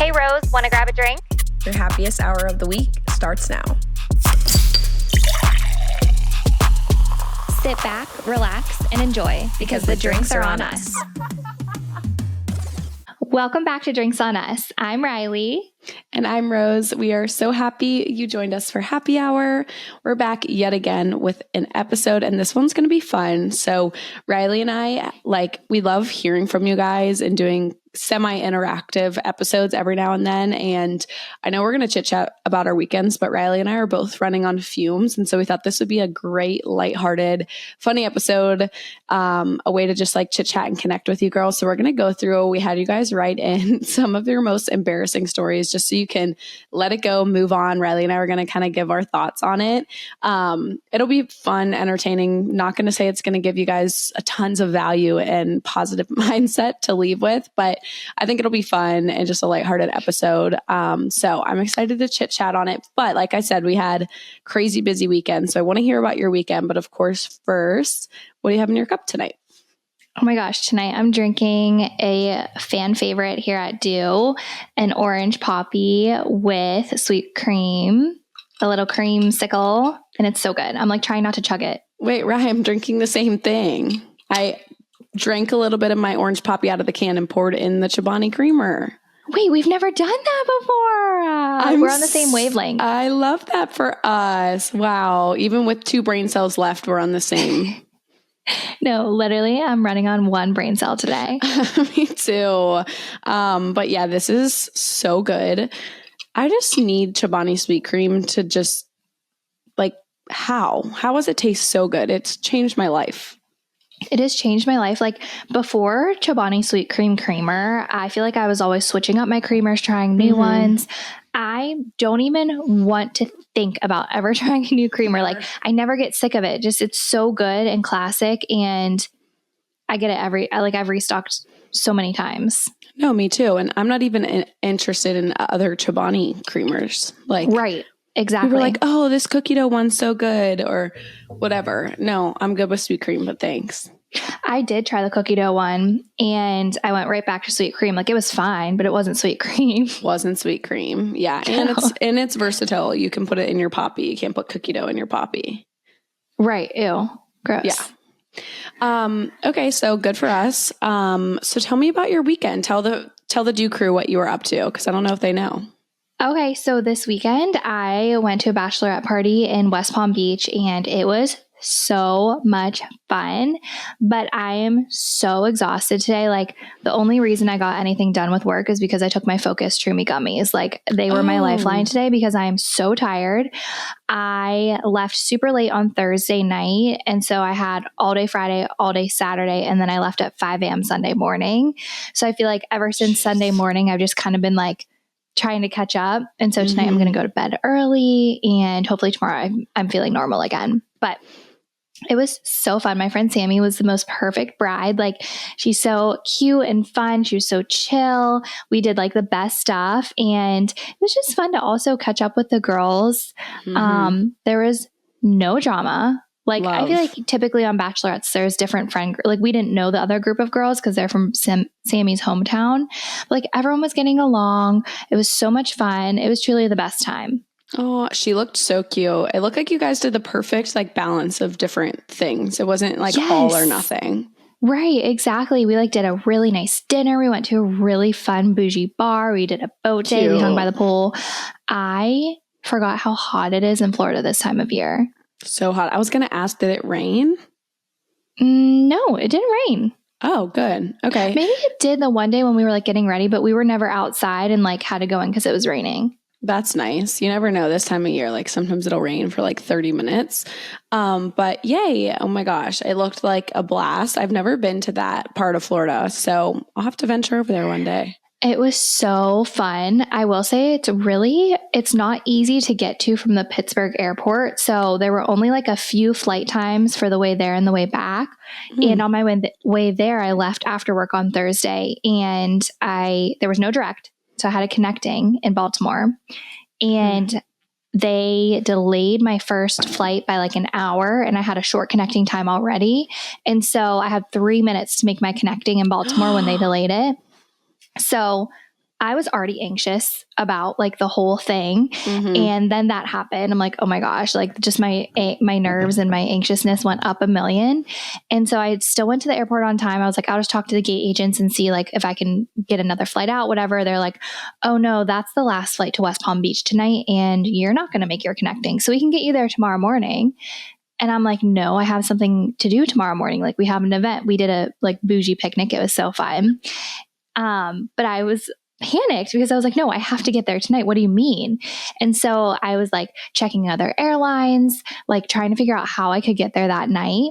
Hey Rose, want to grab a drink? Your happiest hour of the week starts now. Sit back, relax, and enjoy because the drinks are on us. Welcome back to Drinks on Us. I'm Riley. And I'm Rose. We are so happy you joined us for happy hour. We're back yet again with an episode, and this one's going to be fun. So Riley and I, we love hearing from you guys and doing semi-interactive episodes every now and then. And I know we're going to chit chat about our weekends, but Riley and I are both running on fumes. And so we thought this would be a great, lighthearted, funny episode, a way to just chit chat and connect with you girls. So we're going to go through, we had you guys write in some of your most embarrassing stories just so you can let it go, move on. Riley and I are going to kind of give our thoughts on it. It'll be fun, entertaining. Not going to say it's going to give you guys a tons of value and positive mindset to leave with, but I think it'll be fun and just a lighthearted episode. So I'm excited to chit chat on it. But like I said, we had crazy busy weekend. So I want to hear about your weekend. But of course, first, what do you have in your cup tonight? Oh my gosh, tonight I'm drinking a fan favorite here at Dew, an orange poppy with sweet cream, a little creamsicle, and it's so good. I'm trying not to chug it. Wait, Ryan, I'm drinking the same thing. I drank a little bit of my orange poppy out of the can and poured in the Chobani creamer. Wait, we've never done that before. We're on the same wavelength. I love that for us. Wow. Even with 2 brain cells left, we're on the same. No, literally, I'm running on 1 brain cell today. Me too. But yeah, this is so good. I just need Chobani sweet cream to just how does it taste so good? It's changed my life. It has changed my life. Before Chobani sweet cream creamer, I feel like I was always switching up my creamers, trying new ones. I don't even want to think about ever trying a new creamer. I never get sick of it. Just, it's so good and classic. And I get it I've restocked so many times. No, me too. And I'm not even interested in other Chobani creamers. Right. Exactly. People were oh, this cookie dough one's so good or whatever. No, I'm good with sweet cream, but thanks. I did try the cookie dough one and I went right back to sweet cream. It was fine, but it wasn't sweet cream. Wasn't sweet cream. Yeah. And it's versatile. You can put it in your poppy. You can't put cookie dough in your poppy. Right. Ew. Gross. Yeah. Okay. So good for us. So tell me about your weekend. Tell the Dew crew what you were up to, because I don't know if they know. Okay, so this weekend I went to a bachelorette party in West Palm Beach and it was so much fun, but I am so exhausted today. The only reason I got anything done with work is because I took my Focus Troomy gummies. They were my lifeline today because I am so tired. I left super late on Thursday night, and so I had all day Friday, all day Saturday, and then I left at 5 a.m. Sunday morning. So I feel like ever since Sunday morning, I've just kind of been trying to catch up. And so tonight I'm going to go to bed early and hopefully tomorrow I'm feeling normal again. But it was so fun. My friend Sammy was the most perfect bride. She's so cute and fun. She was so chill. We did the best stuff. And it was just fun to also catch up with the girls. There was no drama. I feel like typically on bachelorettes, there's different friend we didn't know the other group of girls because they're from Sammy's hometown. Everyone was getting along. It was so much fun. It was truly the best time. Oh, she looked so cute. It looked like you guys did the perfect balance of different things. It wasn't all or nothing. Right, exactly. We did a really nice dinner. We went to a really fun bougie bar. We did a boat day. We hung by the pool. I forgot how hot it is in Florida this time of year. So hot. I was going to ask, did it rain? No, it didn't rain. Oh, good. Okay. Maybe it did the one day when we were getting ready, but we were never outside and had to go in because it was raining. That's nice. You never know this time of year. Sometimes it'll rain for 30 minutes. But yay. Oh my gosh. It looked like a blast. I've never been to that part of Florida, so I'll have to venture over there one day. It was so fun. I will say it's not easy to get to from the Pittsburgh airport. So there were only a few flight times for the way there and the way back. And on my way there, I left after work on Thursday and there was no direct. So I had a connecting in Baltimore and they delayed my first flight by an hour and I had a short connecting time already. And so I had 3 minutes to make my connecting in Baltimore when they delayed it. So I was already anxious about like the whole thing. And then that happened. I'm like, oh my gosh, like just my nerves and my anxiousness went up a million. And so I still went to the airport on time. I was like, I'll just talk to the gate agents and see like if I can get another flight out, whatever. They're like, oh no, that's the last flight to West Palm Beach tonight. And you're not going to make your connecting. So we can get you there tomorrow morning. And I'm like, no, I have something to do tomorrow morning. Like we have an event. We did a like bougie picnic. It was so fun. But I was panicked because I was like, no, I have to get there tonight. What do you mean? And so I was like checking other airlines, like trying to figure out how I could get there that night.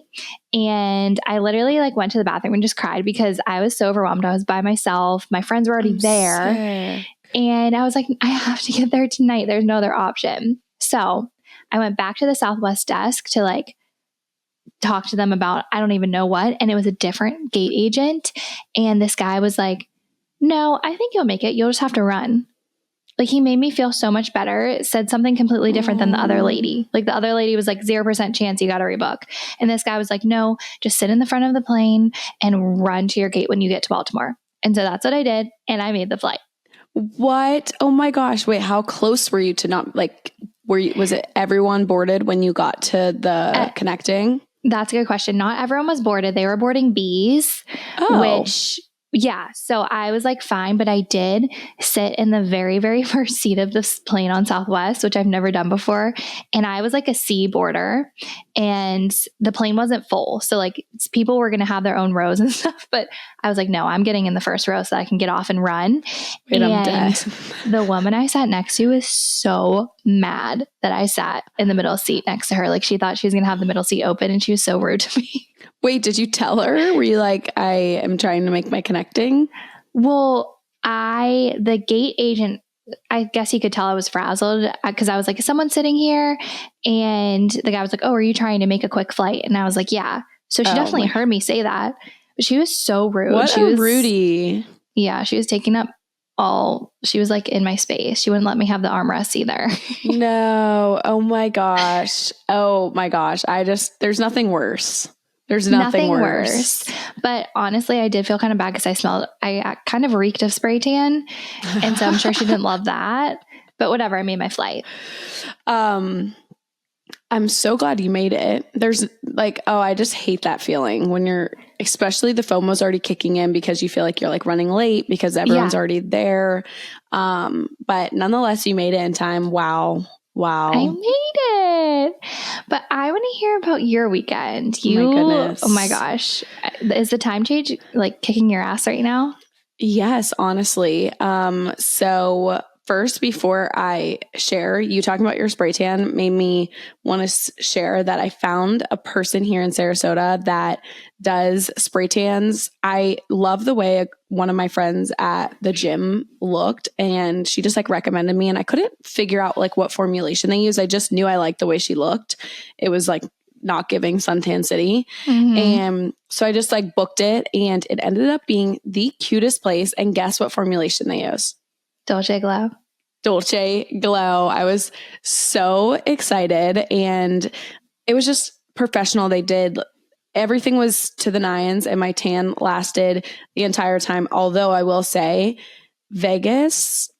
And I literally like went to the bathroom and just cried because I was so overwhelmed. I was by myself. My friends were already there. Sick. And I was like, I have to get there tonight. There's no other option. So I went back to the Southwest desk to like talk to them about, I don't even know what. And it was a different gate agent. And this guy was like, no, I think you'll make it. You'll just have to run. Like he made me feel so much better. Said something completely different than the other lady. Like the other lady was like 0% chance you got to rebook. And this guy was like, no, just sit in the front of the plane and run to your gate when you get to Baltimore. And so that's what I did. And I made the flight. What? Oh my gosh. Wait, how close were you to not like, was it everyone boarded when you got to the connecting? That's a good question. Not everyone was boarded. They were boarding Bs, which... Yeah. So I was like, fine, but I did sit in the very, very first seat of this plane on Southwest, which I've never done before. And I was like a C boarder and the plane wasn't full. So like people were going to have their own rows and stuff, but I was like, no, I'm getting in the first row so that I can get off and run. Wait, I'm dead. The woman I sat next to was so mad that I sat in the middle seat next to her. Like she thought she was going to have the middle seat open and she was so rude to me. Wait, did you tell her? Were you like, I am trying to make my connecting? Well, the gate agent, I guess he could tell I was frazzled because I was like, is someone sitting here? And the guy was like, oh, are you trying to make a quick flight? And I was like, yeah. So she definitely heard me say that. But she was so rude. What a Rudy. Yeah, she was taking up she was like in my space. She wouldn't let me have the armrest either. No. Oh my gosh. There's nothing worse. There's nothing worse. But honestly, I did feel kind of bad because I kind of reeked of spray tan. And so I'm sure she didn't love that. But whatever, I made my flight. I'm so glad you made it. There's like, I just hate that feeling when especially the FOMO's already kicking in because you feel like you're like running late because everyone's already there. But nonetheless, you made it in time. Wow. I made it. But I want to hear about your weekend. My goodness. Oh my gosh. Is the time change like kicking your ass right now? Yes, honestly. So first, before I share, you talking about your spray tan made me want to share that I found a person here in Sarasota that does spray tans. I love the way one of my friends at the gym looked, and she just like recommended me, and I couldn't figure out like what formulation they use. I just knew I liked the way she looked. It was like not giving Suntan City. And so I just like booked it, and it ended up being the cutest place. And guess what formulation they use? Dolce Glow. I was so excited, and it was just professional. Everything was to the nines, and my tan lasted the entire time. Although I will say Vegas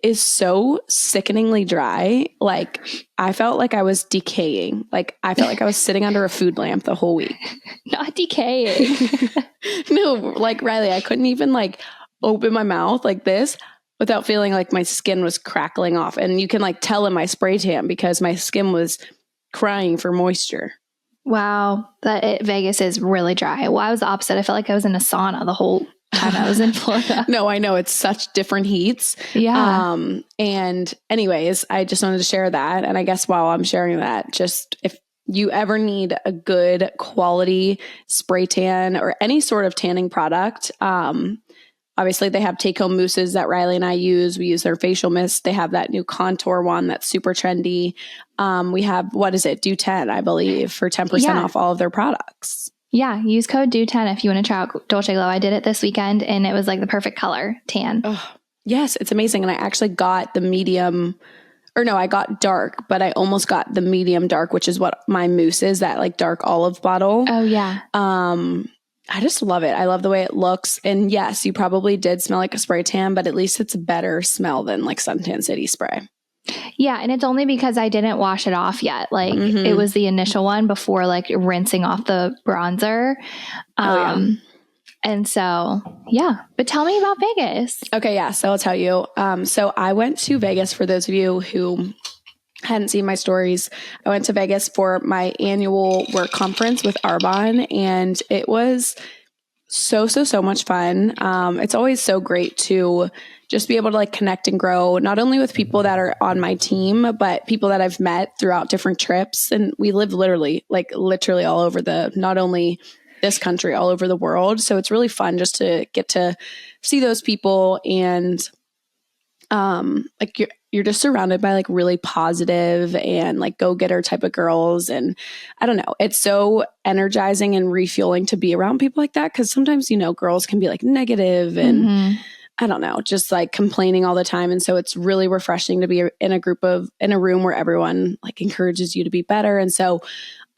is so sickeningly dry. Like I felt like I was decaying. Like I felt like I was sitting under a food lamp the whole week. Not decaying. No, like Riley, I couldn't even like open my mouth like this without feeling like my skin was crackling off. And you can like tell in my spray tan because my skin was crying for moisture. Wow. Vegas is really dry. Well, I was the opposite. I felt like I was in a sauna the whole time I was in Florida. No, I know. It's such different heats. Yeah. And anyways, I just wanted to share that. And I guess while I'm sharing that, just if you ever need a good quality spray tan or any sort of tanning product, obviously, they have take-home mousses that Riley and I use. We use their facial mist. They have that new contour one that's super trendy. We have, Do 10, I believe, for 10% off all of their products. Yeah, use code DO10 if you want to try out Dolce Glow. I did it this weekend, and it was like the perfect color, tan. Oh, yes, it's amazing. And I actually got the medium, I got dark, but I almost got the medium dark, which is what my mousse is, that like dark olive bottle. Oh, yeah. I just love it. I love the way it looks. And yes, you probably did smell like a spray tan, but at least it's a better smell than like Suntan City spray. Yeah, and it's only because I didn't wash it off yet. Like it was the initial one before like rinsing off the bronzer. And so, yeah. But tell me about Vegas. Okay, yeah. So I'll tell you. So I went to Vegas, for those of you who hadn't seen my stories. I went to Vegas for my annual work conference with Arbonne, and it was so much fun. It's always so great to just be able to like connect and grow, not only with people that are on my team, but people that I've met throughout different trips. And we live literally all over not only this country, all over the world. So it's really fun just to get to see those people, and like you're just surrounded by like really positive and like go-getter type of girls. And I don't know, it's so energizing and refueling to be around people like that. Cause sometimes, girls can be like negative and I don't know, just like complaining all the time. And so it's really refreshing to be in a room where everyone like encourages you to be better. And so,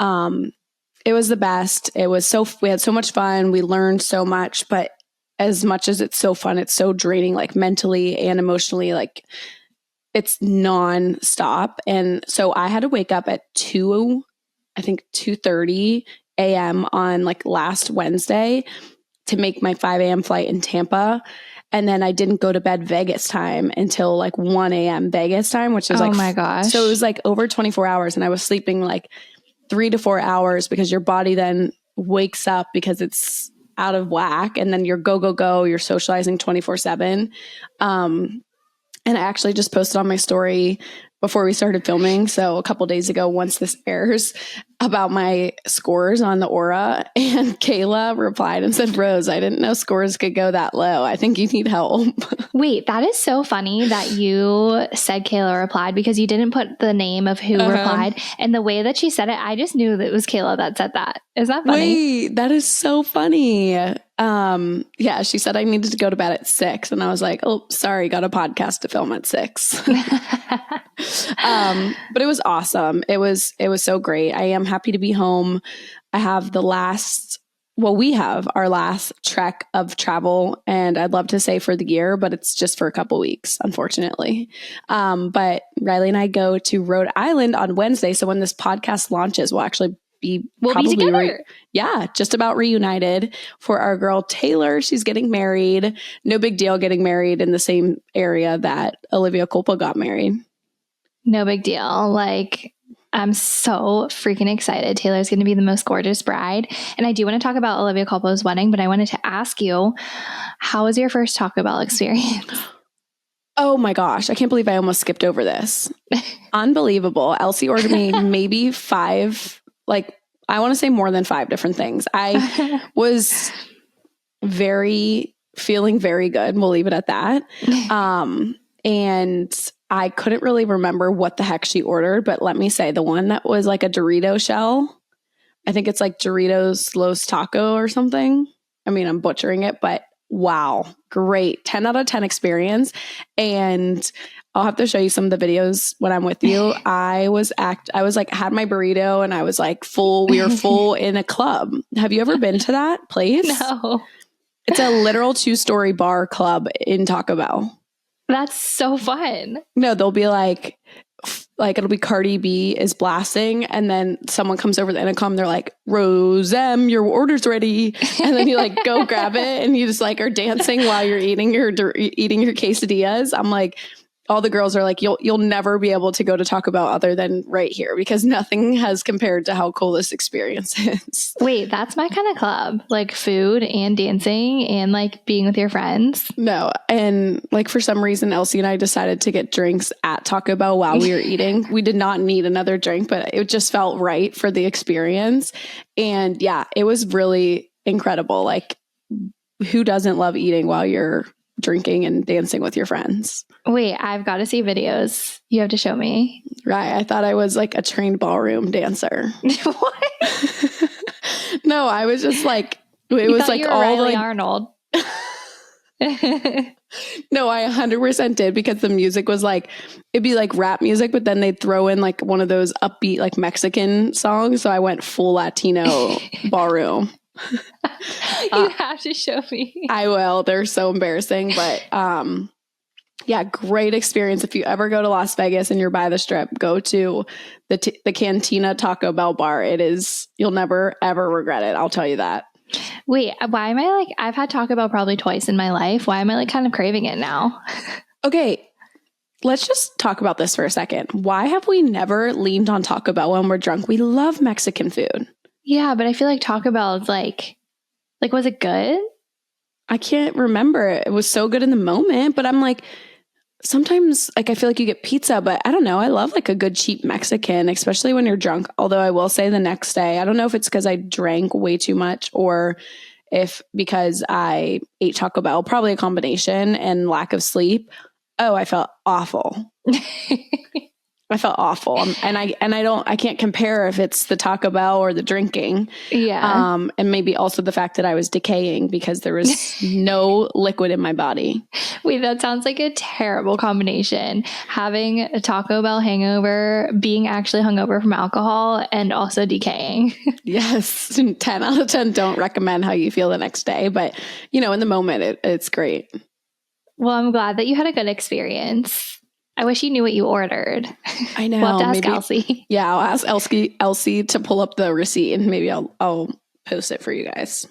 it was the best. We had so much fun. We learned so much, but as much as it's so fun, it's so draining, like mentally and emotionally, like it's nonstop. And so I had to wake up at 2:30 a.m. on like last Wednesday to make my 5 a.m. flight in Tampa. And then I didn't go to bed Vegas time until like 1 a.m. Vegas time, which is oh my gosh. So it was like over 24 hours, and I was sleeping like 3 to 4 hours because your body then wakes up because it's out of whack, and then you're go, you're socializing 24/7. And I actually just posted on my story before we started filming, so a couple days ago, once this airs, about my scores on the Aura, and Kayla replied and said, Rose, I didn't know scores could go that low. I think you need help. Wait, that is so funny that you said Kayla replied, because you didn't put the name of who replied. And the way that she said it, I just knew that it was Kayla that said that. Is that funny? Wait, that is so funny. Yeah, she said I needed to go to bed at 6. And I was like, oh, sorry, got a podcast to film at 6. But it was awesome. It was so great. I am happy to be home. I have we have our last trek of travel, and I'd love to say for the year, but it's just for a couple weeks, unfortunately. But Riley and I go to Rhode Island on Wednesday. So when this podcast launches, we'll actually we'll be together. Just about reunited for our girl Taylor. She's getting married. No big deal getting married in the same area that Olivia Culpo got married. No big deal. Like, I'm so freaking excited. Taylor's going to be the most gorgeous bride. And I do want to talk about Olivia Culpo's wedding, but I wanted to ask you, how was your first Taco Bell experience? Oh my gosh. I can't believe I almost skipped over this. Unbelievable. Elsie ordered me maybe 5, like I want to say more than 5 different things. I was feeling very good. We'll leave it at that. And I couldn't really remember what the heck she ordered, but let me say the one that was like a Dorito shell, I think it's like Doritos Los Taco or something. I mean, I'm butchering it, but wow, great. 10 out of 10 experience. And I'll have to show you some of the videos when I'm with you. I was like, had my burrito and I was like we were full in a club. Have you ever been to that place? No. It's a literal 2-story bar club in Taco Bell. That's so fun. No, they'll be like it'll be Cardi B is blasting, and then someone comes over the intercom. They're like, Rose M, your order's ready. And then you like go grab it, and you just like are dancing while you're eating your quesadillas. I'm like, all the girls are like, you'll never be able to go to Taco Bell other than right here, because nothing has compared to how cool this experience is. Wait, that's my kind of club. Like food and dancing and like being with your friends. No. And like for some reason, Elsie and I decided to get drinks at Taco Bell while we were eating. We did not need another drink, but it just felt right for the experience. And yeah, it was really incredible. Like, who doesn't love eating while you're drinking and dancing with your friends? Wait, I've got to see videos. You have to show me. Right. I thought I was like a trained ballroom dancer. What? No, I was just like, it was like all Riley like Arnold. No, I 100% did, because the music was like, it'd be like rap music, but then they'd throw in like one of those upbeat like Mexican songs. So I went full Latino ballroom. You have to show me. I will. They're so embarrassing, but yeah, great experience. If you ever go to Las Vegas and you're by the Strip, go to the Cantina Taco Bell bar. It is, you'll never ever regret it. I'll tell you that. Wait, why am I like, I've had Taco Bell probably twice in my life. Why am I like kind of craving it now? Okay, let's just talk about this for a second. Why have we never leaned on Taco Bell when we're drunk? We love Mexican food. Yeah, but I feel like Taco Bell is like, was it good? I can't remember. It was so good in the moment, but I'm like, sometimes like I feel like you get pizza, but I don't know. I love like a good cheap Mexican, especially when you're drunk. Although I will say the next day, I don't know if it's because I drank way too much or if because I ate Taco Bell, probably a combination, and lack of sleep. Oh, I felt awful. I felt awful. I can't compare if it's the Taco Bell or the drinking. Yeah. And maybe also the fact that I was decaying because there was no liquid in my body. Wait, that sounds like a terrible combination. Having a Taco Bell hangover, being actually hungover from alcohol, and also decaying. Yes. 10 out of 10 don't recommend how you feel the next day. But, you know, in the moment, it's great. Well, I'm glad that you had a good experience. I wish you knew what you ordered. I know. We'll have to ask Elsie. Yeah, I'll ask Elsie to pull up the receipt and maybe I'll post it for you guys.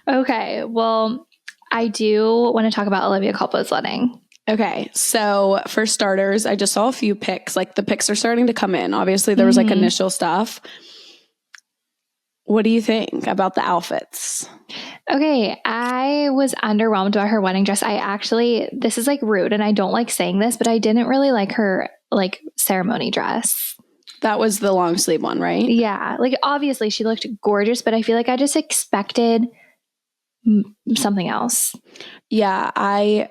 Okay. Well, I do want to talk about Olivia Culpo's wedding. Okay. So for starters, I just saw a few pics. Like the pics are starting to come in. Obviously, there was like initial stuff. What do you think about the outfits? Okay, I was underwhelmed by her wedding dress. This is like rude and I don't like saying this, but I didn't really like her like ceremony dress. That was the long sleeve one, right? Yeah, like obviously she looked gorgeous, but I feel like I just expected something else. Yeah, I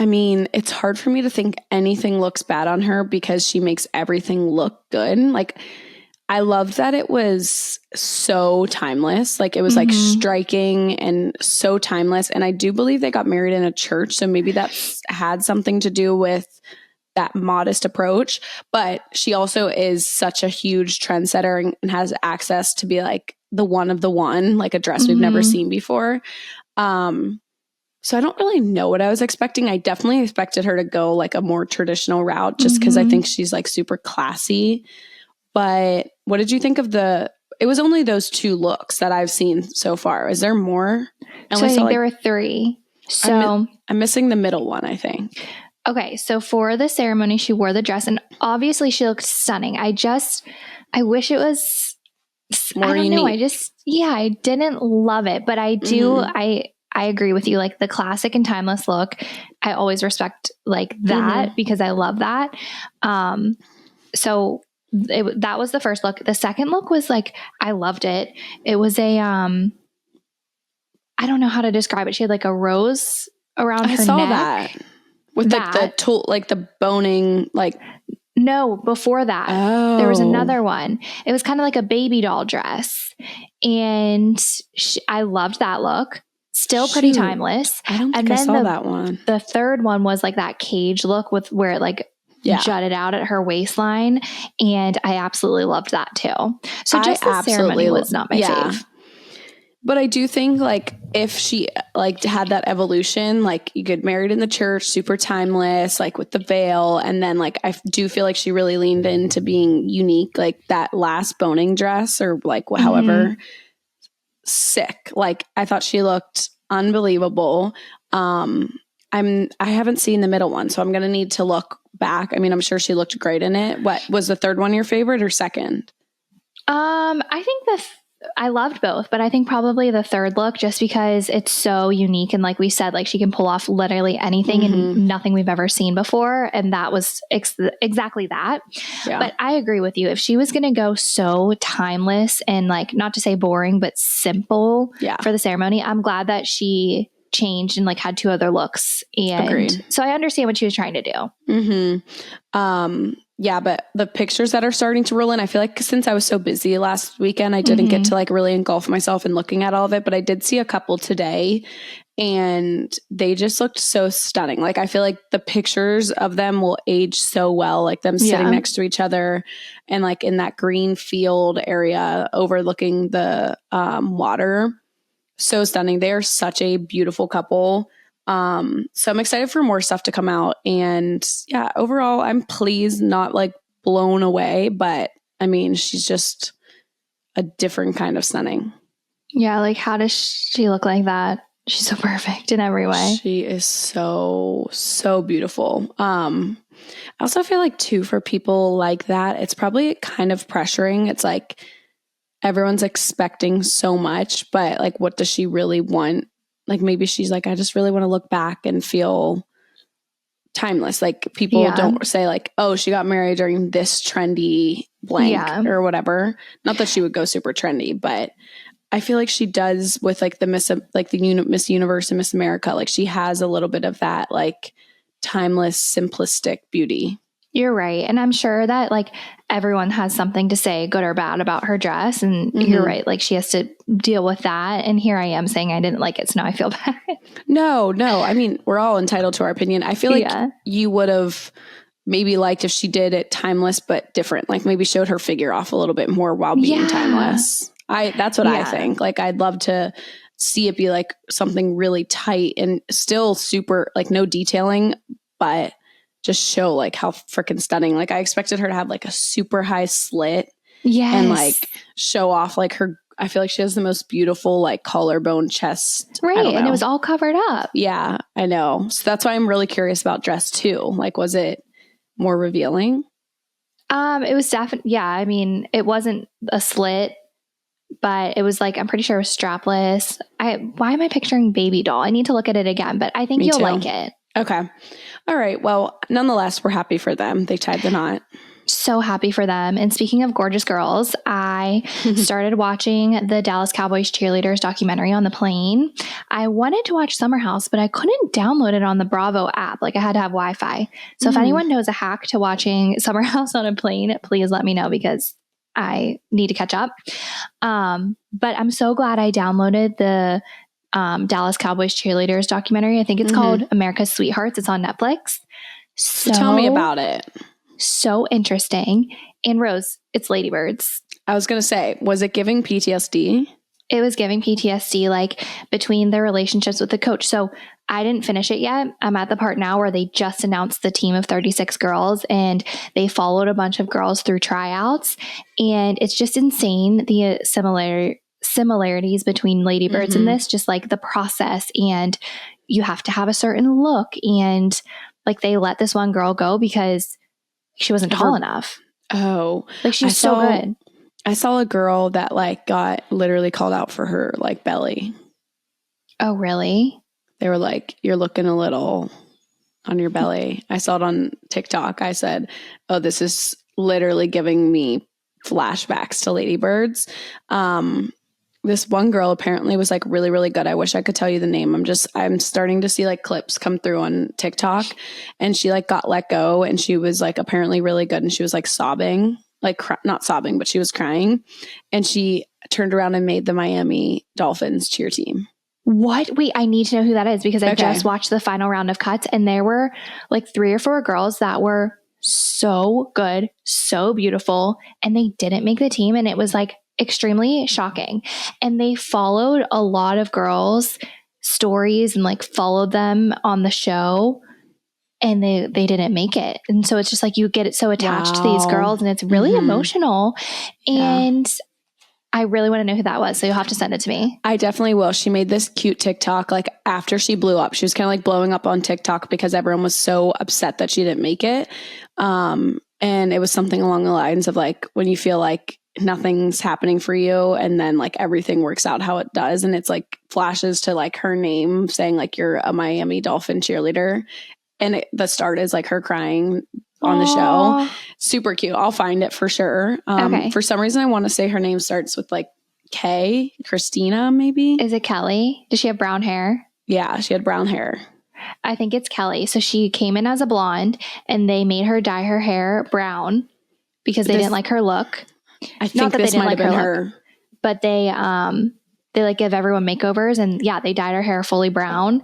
mean, it's hard for me to think anything looks bad on her because she makes everything look good. Like I loved that it was so timeless. Like it was like striking and so timeless. And I do believe they got married in a church. So maybe that's had something to do with that modest approach. But she also is such a huge trendsetter and has access to be like the one of the one, like a dress we've never seen before. So I don't really know what I was expecting. I definitely expected her to go like a more traditional route just because I think she's like super classy. But what did you think of it was only those two looks that I've seen so far. Is there more? So I think there were 3. So I'm missing the middle one, I think. Okay. So for the ceremony, she wore the dress and obviously she looked stunning. I wish it was more I don't unique. Know. I didn't love it, but I do, I agree with you. Like the classic and timeless look, I always respect like that because I love that. So that was the first look. The second look was like, I loved it. It was I don't know how to describe it. She had like a rose around her neck. I saw that. With like the boning, like. No, before that, there was another one. It was kind of like a baby doll dress. And I loved that look. Still pretty timeless. I don't think I saw that one. The third one was like that cage look with where it like jutted out at her waistline. And I absolutely loved that too. So just the ceremony was not my fave. But I do think like if she like had that evolution, like you get married in the church, super timeless, like with the veil. And then like I do feel like she really leaned into being unique, like that last boning dress or like however sick. Like I thought she looked unbelievable. I haven't seen the middle one, so I'm going to need to look back. I mean, I'm sure she looked great in it. What was the third one your favorite or second? I think I loved both, but I think probably the third look just because it's so unique. And like we said, like she can pull off literally anything and nothing we've ever seen before. And that was exactly that. Yeah. But I agree with you. If she was going to go so timeless and like, not to say boring, but simple for the ceremony, I'm glad that she changed and like had 2 other looks. And Agreed. So I understand what she was trying to do. Yeah, but the pictures that are starting to roll in, I feel like since I was so busy last weekend, I didn't get to like really engulf myself in looking at all of it, but I did see a couple today and they just looked so stunning. Like I feel like the pictures of them will age so well, like them sitting next to each other and like in that green field area overlooking the water. so stunning. They are such a beautiful couple. So I'm excited for more stuff to come out. And yeah, overall, I'm pleased, not like blown away, but I mean, she's just a different kind of stunning. Yeah, like how does she look like that? She's so perfect in every way. She is so, so beautiful. I also feel like too, for people like that, it's probably kind of pressuring. It's like everyone's expecting so much, but like, what does she really want? Like maybe she's like, I just really want to look back and feel timeless. Like people don't say like, oh, she got married during this trendy blank or whatever. Not that she would go super trendy, but I feel like she does with like the Miss Universe and Miss America. Like she has a little bit of that like timeless, simplistic beauty. You're right. And I'm sure that like everyone has something to say, good or bad, about her dress. And you're right. Like she has to deal with that. And here I am saying I didn't like it. So now I feel bad. No. I mean, we're all entitled to our opinion. I feel like you would have maybe liked if she did it timeless, but different. Like maybe showed her figure off a little bit more while being timeless. That's what I think. Like I'd love to see it be like something really tight and still super like no detailing, but just show like how freaking stunning. Like I expected her to have like a super high slit and like show off like her. I feel like she has the most beautiful like collarbone chest. Right. And it was all covered up. Yeah, I know. So that's why I'm really curious about dress too. Like, was it more revealing? It was definitely, yeah. I mean, it wasn't a slit, but it was like, I'm pretty sure it was strapless. Why am I picturing baby doll? I need to look at it again, but I think you'll like it. Okay. All right. Well, nonetheless, we're happy for them. They tied the knot. So happy for them. And speaking of gorgeous girls, I started watching the Dallas Cowboys cheerleaders documentary on the plane. I wanted to watch Summer House, but I couldn't download it on the Bravo app. Like I had to have Wi-Fi. So if anyone knows a hack to watching Summer House on a plane, please let me know because I need to catch up. But I'm so glad I downloaded the Dallas Cowboys cheerleaders documentary. I think it's called America's Sweethearts. It's on Netflix. So tell me about it. So interesting. And Rose, it's ladybirds. I was going to say, was it giving PTSD? It was giving PTSD, like between their relationships with the coach. So I didn't finish it yet. I'm at the part now where they just announced the team of 36 girls and they followed a bunch of girls through tryouts. And it's just insane, the similarities between ladybirds in this, just like the process. And you have to have a certain look. And like they let this one girl go because she wasn't tall enough. Oh. Like she's so good. I saw a girl that like got literally called out for her like belly. Oh, really? They were like, you're looking a little on your belly. I saw it on TikTok. I said, oh, this is literally giving me flashbacks to ladybirds. This one girl apparently was like really, really good. I wish I could tell you the name. I'm starting to see like clips come through on TikTok, and she like got let go and she was like apparently really good. And she was like sobbing, like not sobbing, but she was crying. And she turned around and made the Miami Dolphins cheer team. What? Wait, I need to know who that is because I just watched the final round of cuts and there were like 3 or 4 girls that were so good, so beautiful, and they didn't make the team. And it was like extremely shocking. And they followed a lot of girls' stories and like followed them on the show, and they didn't make it. And so it's just like you get it so attached to these girls, and it's really emotional. And I really want to know who that was. So you'll have to send it to me. I definitely will. She made this cute TikTok like after she blew up. She was kind of like blowing up on TikTok because everyone was so upset that she didn't make it. And it was something along the lines of like when you feel like nothing's happening for you and then like everything works out how it does, and it's like flashes to like her name saying like you're a Miami Dolphin cheerleader, and the start is like her crying on the show. Super cute. I'll find it for sure. For some reason I want to say her name starts with like K, Christina maybe. Is it Kelly? Does she have brown hair? Yeah, she had brown hair. I think it's Kelly. So she came in as a blonde and they made her dye her hair brown because they didn't like her look. I think this might have been her. But they like give everyone makeovers, and they dyed her hair fully brown.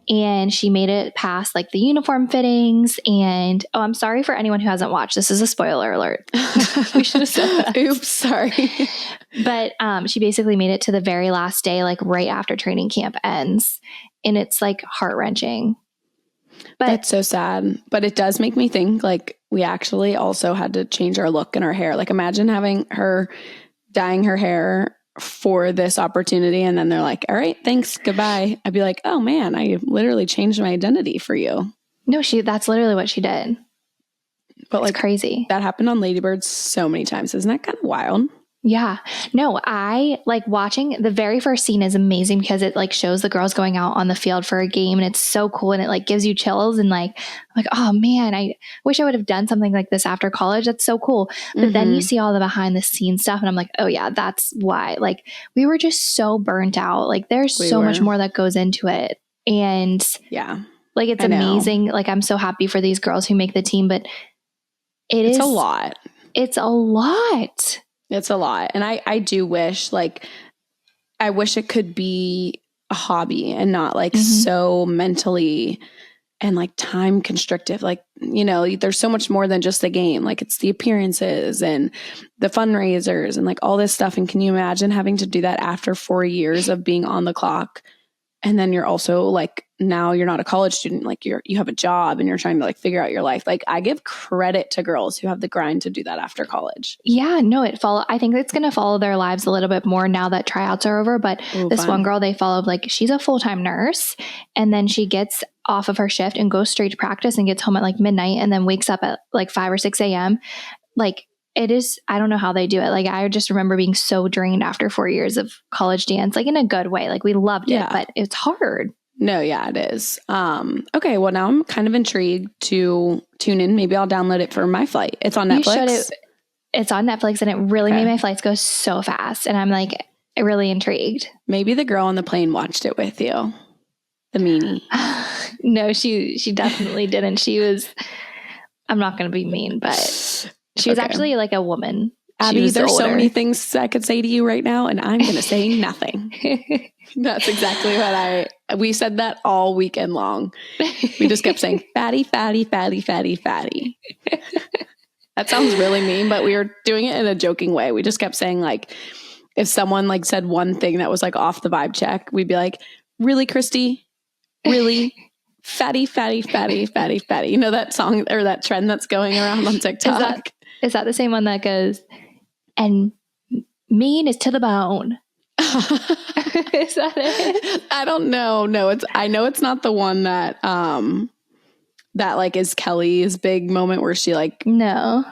and she made it past like the uniform fittings. And I'm sorry for anyone who hasn't watched. This is a spoiler alert. We should have said that. Oops, sorry. But she basically made it to the very last day, like right after training camp ends. And it's like heart-wrenching. But that's so sad. But it does make me think like we actually also had to change our look and our hair. Like imagine having her dyeing her hair for this opportunity and then they're like, all right, thanks, goodbye. I'd be like, oh man, I literally changed my identity for you. No, that's literally what she did. But it's crazy. That happened on Lady Bird so many times. Isn't that kind of wild? Yeah. No, I like watching the very first scene is amazing because it like shows the girls going out on the field for a game and it's so cool and it like gives you chills and like, oh man, I wish I would have done something like this after college. That's so cool. But then you see all the behind the scenes stuff and I'm like, oh yeah, that's why. Like we were just so burnt out. Like there's so much more that goes into it. And yeah, like it's amazing. Like I'm so happy for these girls who make the team, but it's a lot. It's a lot. It's a lot. And I do wish, like, I wish it could be a hobby and not like so mentally and like time constrictive. Like, you know, there's so much more than just the game. Like it's the appearances and the fundraisers and like all this stuff. And can you imagine having to do that after 4 years of being on the clock? And then you're also like, now you're not a college student, like you have a job and you're trying to like figure out your life. Like I give credit to girls who have the grind to do that after college. Yeah, no, I think it's going to follow their lives a little bit more now that tryouts are over. But this one girl they followed, like she's a full-time nurse and then she gets off of her shift and goes straight to practice and gets home at like midnight and then wakes up at like 5 or 6 a.m. Like it is, I don't know how they do it. Like I just remember being so drained after 4 years of college dance, like in a good way. Like we loved it, but it's hard. No, yeah, it is. Okay, well now I'm kind of intrigued to tune in. Maybe I'll download it for my flight. It's on Netflix. It's on Netflix and it really made my flights go so fast. And I'm like really intrigued. Maybe the girl on the plane watched it with you. The meanie. No, she definitely didn't. I'm not going to be mean, but she was actually like a woman. Abby, there's so many things I could say to you right now, and I'm going to say nothing. That's exactly what we said that all weekend long. We just kept saying fatty, fatty, fatty, fatty, fatty. That sounds really mean, but we were doing it in a joking way. We just kept saying like, if someone like said one thing that was like off the vibe check, we'd be like, really, Christy? Really? Fatty, fatty, fatty, fatty, fatty. You know that song or that trend that's going around on TikTok? Is that the same one that goes, and mean is to the bone? Is that it? I don't know. No, I know it's not the one that that like is Kelly's big moment where she like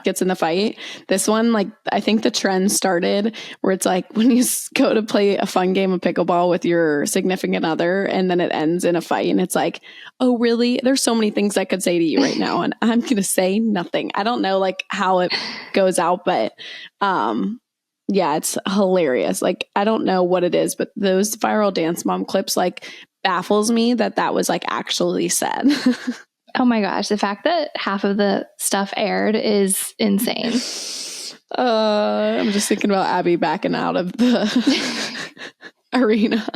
gets in the fight. This one, like I think the trend started where it's like when you go to play a fun game of pickleball with your significant other and then it ends in a fight and it's like, oh really? There's so many things I could say to you right now and I'm gonna say nothing. I don't know like how it goes out, but yeah, it's hilarious. Like I don't know what it is, but those viral Dance Mom clips like baffles me that was like actually said. Oh my gosh, the fact that half of the stuff aired is insane. I'm just thinking about Abby backing out of the arena.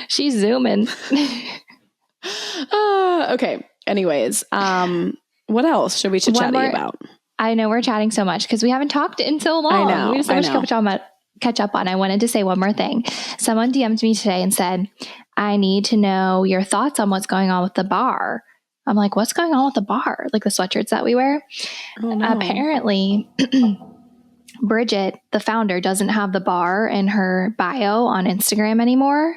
She's zooming. Okay. Anyways, what else should we chatting about? I know we're chatting so much because we haven't talked in so long. I know. We have so much catch up on. I wanted to say one more thing. Someone DM'd me today and said, I need to know your thoughts on what's going on with the bar. I'm like, what's going on with the bar? Like the sweatshirts that we wear? Oh, no. Apparently, Bridget, the founder, doesn't have the bar in her bio on Instagram anymore.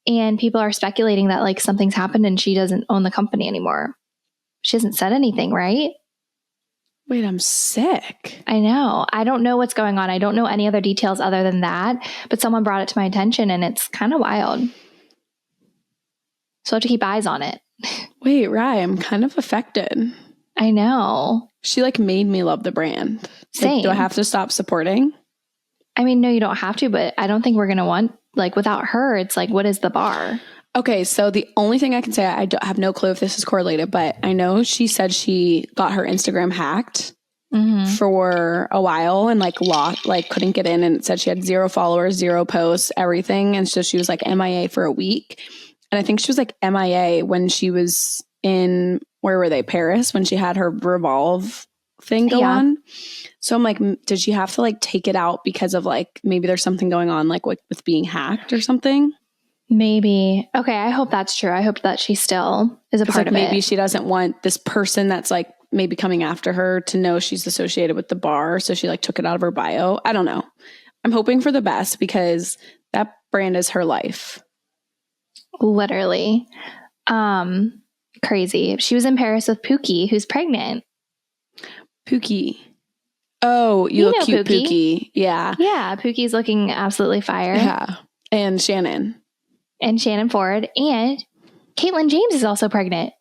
And people are speculating that like something's happened and she doesn't own the company anymore. She hasn't said anything, right? Wait, I'm sick. I know. I don't know what's going on. I don't know any other details other than that, but someone brought it to my attention and it's kind of wild. So I have to keep eyes on it. Wait, Rye, I'm kind of affected. I know. She like made me love the brand. Same. Like, do I have to stop supporting? I mean, no, you don't have to, but I don't think we're going to want, like without her, it's like, what is the bar? Okay, so the only thing I can say, I have no clue if this is correlated, but I know she said she got her Instagram hacked for a while and like couldn't get in and it said she had 0 followers, 0 posts, everything. And so she was like MIA for a week. And I think she was like MIA when she was in, where were they? Paris, when she had her Revolve thing go on. So I'm like, did she have to like take it out because of like, maybe there's something going on like with being hacked or something? Maybe. Okay, I hope that's true. I hope that she still is a part of it. Maybe she doesn't want this person that's like maybe coming after her to know she's associated with the bar. So she like took it out of her bio. I don't know. I'm hoping for the best because that brand is her life. Literally. Crazy. She was in Paris with Pookie, who's pregnant. Pookie. Oh, you look cute, Pookie. Yeah. Yeah, Pookie's looking absolutely fire. Yeah. And Shannon. And Shannon Ford. And Caitlin James is also pregnant.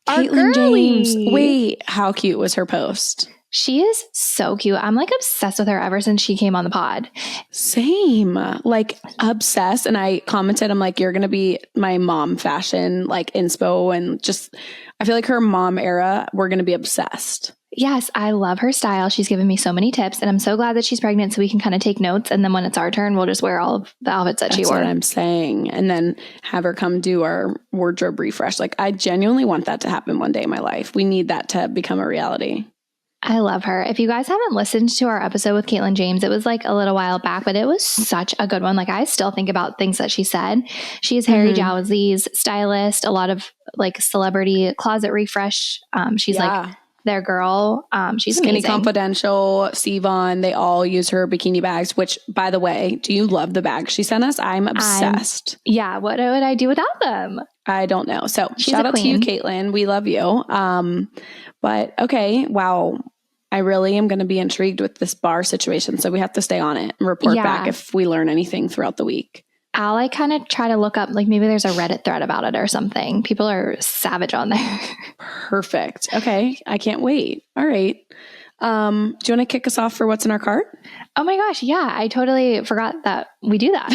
Caitlin James. Wait, how cute was her post? She is so cute. I'm like obsessed with her ever since she came on the pod. Same. Like obsessed. And I commented, I'm like, you're going to be my mom fashion, like inspo. And just, I feel like her mom era, we're going to be obsessed. Yes, I love her style. She's given me so many tips, and I'm so glad that she's pregnant so we can kind of take notes. And then when it's our turn, we'll just wear all of the outfits that she wore. That's what I'm saying. And then have her come do our wardrobe refresh. Like I genuinely want that to happen one day in my life. We need that to become a reality. I love her. If you guys haven't listened to our episode with Caitlin James, it was like a little while back, but it was such a good one. Like I still think about things that she said. She is Harry Jowsey's stylist, a lot of like celebrity closet refresh. She's like their girl. She's Skinny amazing. Confidential, Sivon, they all use her bikini bags, which by the way, do you love the bags she sent us? I'm obsessed. Yeah. What would I do without them? I don't know. So She's shout out to you, queen. Caitlin. We love you. But okay. Wow. I really am going to be intrigued with this bar situation. So we have to stay on it and report back if we learn anything throughout the week. I'll like kind of try to look up, like maybe there's a Reddit thread about it or something. People are savage on there. Perfect. Okay. I can't wait. All right. Do you want to kick us off for what's in our cart? Oh my gosh. Yeah. I totally forgot that we do that.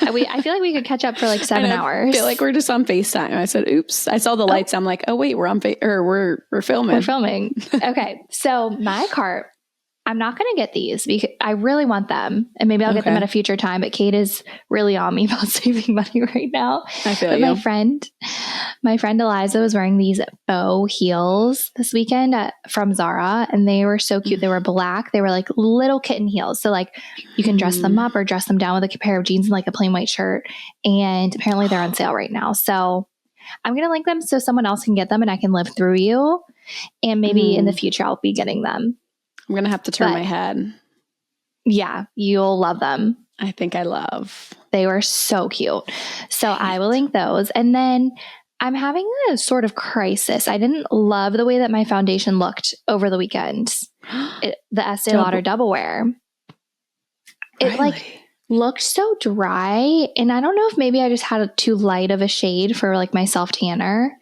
I feel like we could catch up for like 7 hours. I feel like we're just on FaceTime. I said, oops. I saw the lights. I'm like, oh wait, we're on we're filming. We're filming. Okay. So my cart, I'm not going to get these because I really want them, and maybe I'll get them at a future time. But Kate is really on me about saving money right now. I feel you. My friend Eliza was wearing these faux heels this weekend from Zara, and they were so cute. They were black. They were like little kitten heels. So like you can dress them up or dress them down with a pair of jeans and like a plain white shirt. And apparently they're on sale right now. So I'm going to link them so someone else can get them and I can live through you. And maybe in the future I'll be getting them. I'm going to have to turn my head. Yeah, you'll love them. I think I love. They were so cute. So I will link those. And then I'm having a sort of crisis. I didn't love the way that my foundation looked over the weekend. The Estee Lauder Double Wear. It like looked so dry. And I don't know if maybe I just had too light of a shade for like my self tanner.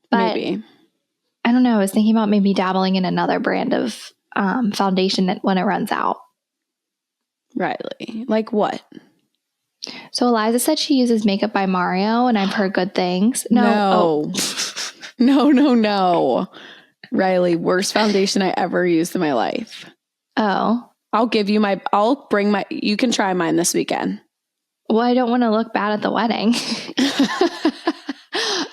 But maybe. I don't know. I was thinking about maybe dabbling in another brand of foundation when it runs out. Riley, like what? So Eliza said she uses Makeup by Mario, and I've heard good things. No. Riley, worst foundation I ever used in my life. Oh. You can try mine this weekend. Well, I don't want to look bad at the wedding.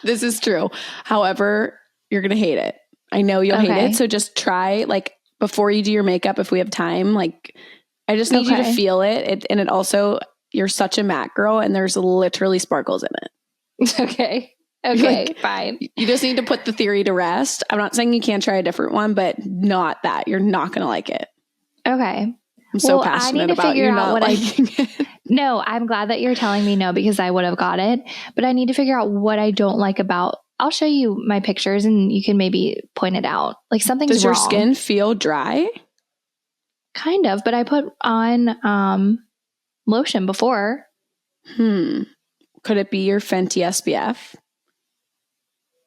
This is true. However, you're going to hate it. I know you'll hate it. So just try like before you do your makeup, if we have time, like I just need you to feel it. And it also, you're such a matte girl and there's literally sparkles in it. Okay, like, fine. You just need to put the theory to rest. I'm not saying you can't try a different one, but not that. You're not going to like it. Okay. I'm so passionate about you not liking it. No, I'm glad that you're telling me no because I would have got it. But I need to figure out what I don't like about. I'll show you my pictures and you can maybe point it out. Like something's wrong. Does your skin feel dry? Kind of, but I put on lotion before. Could it be your Fenty SPF?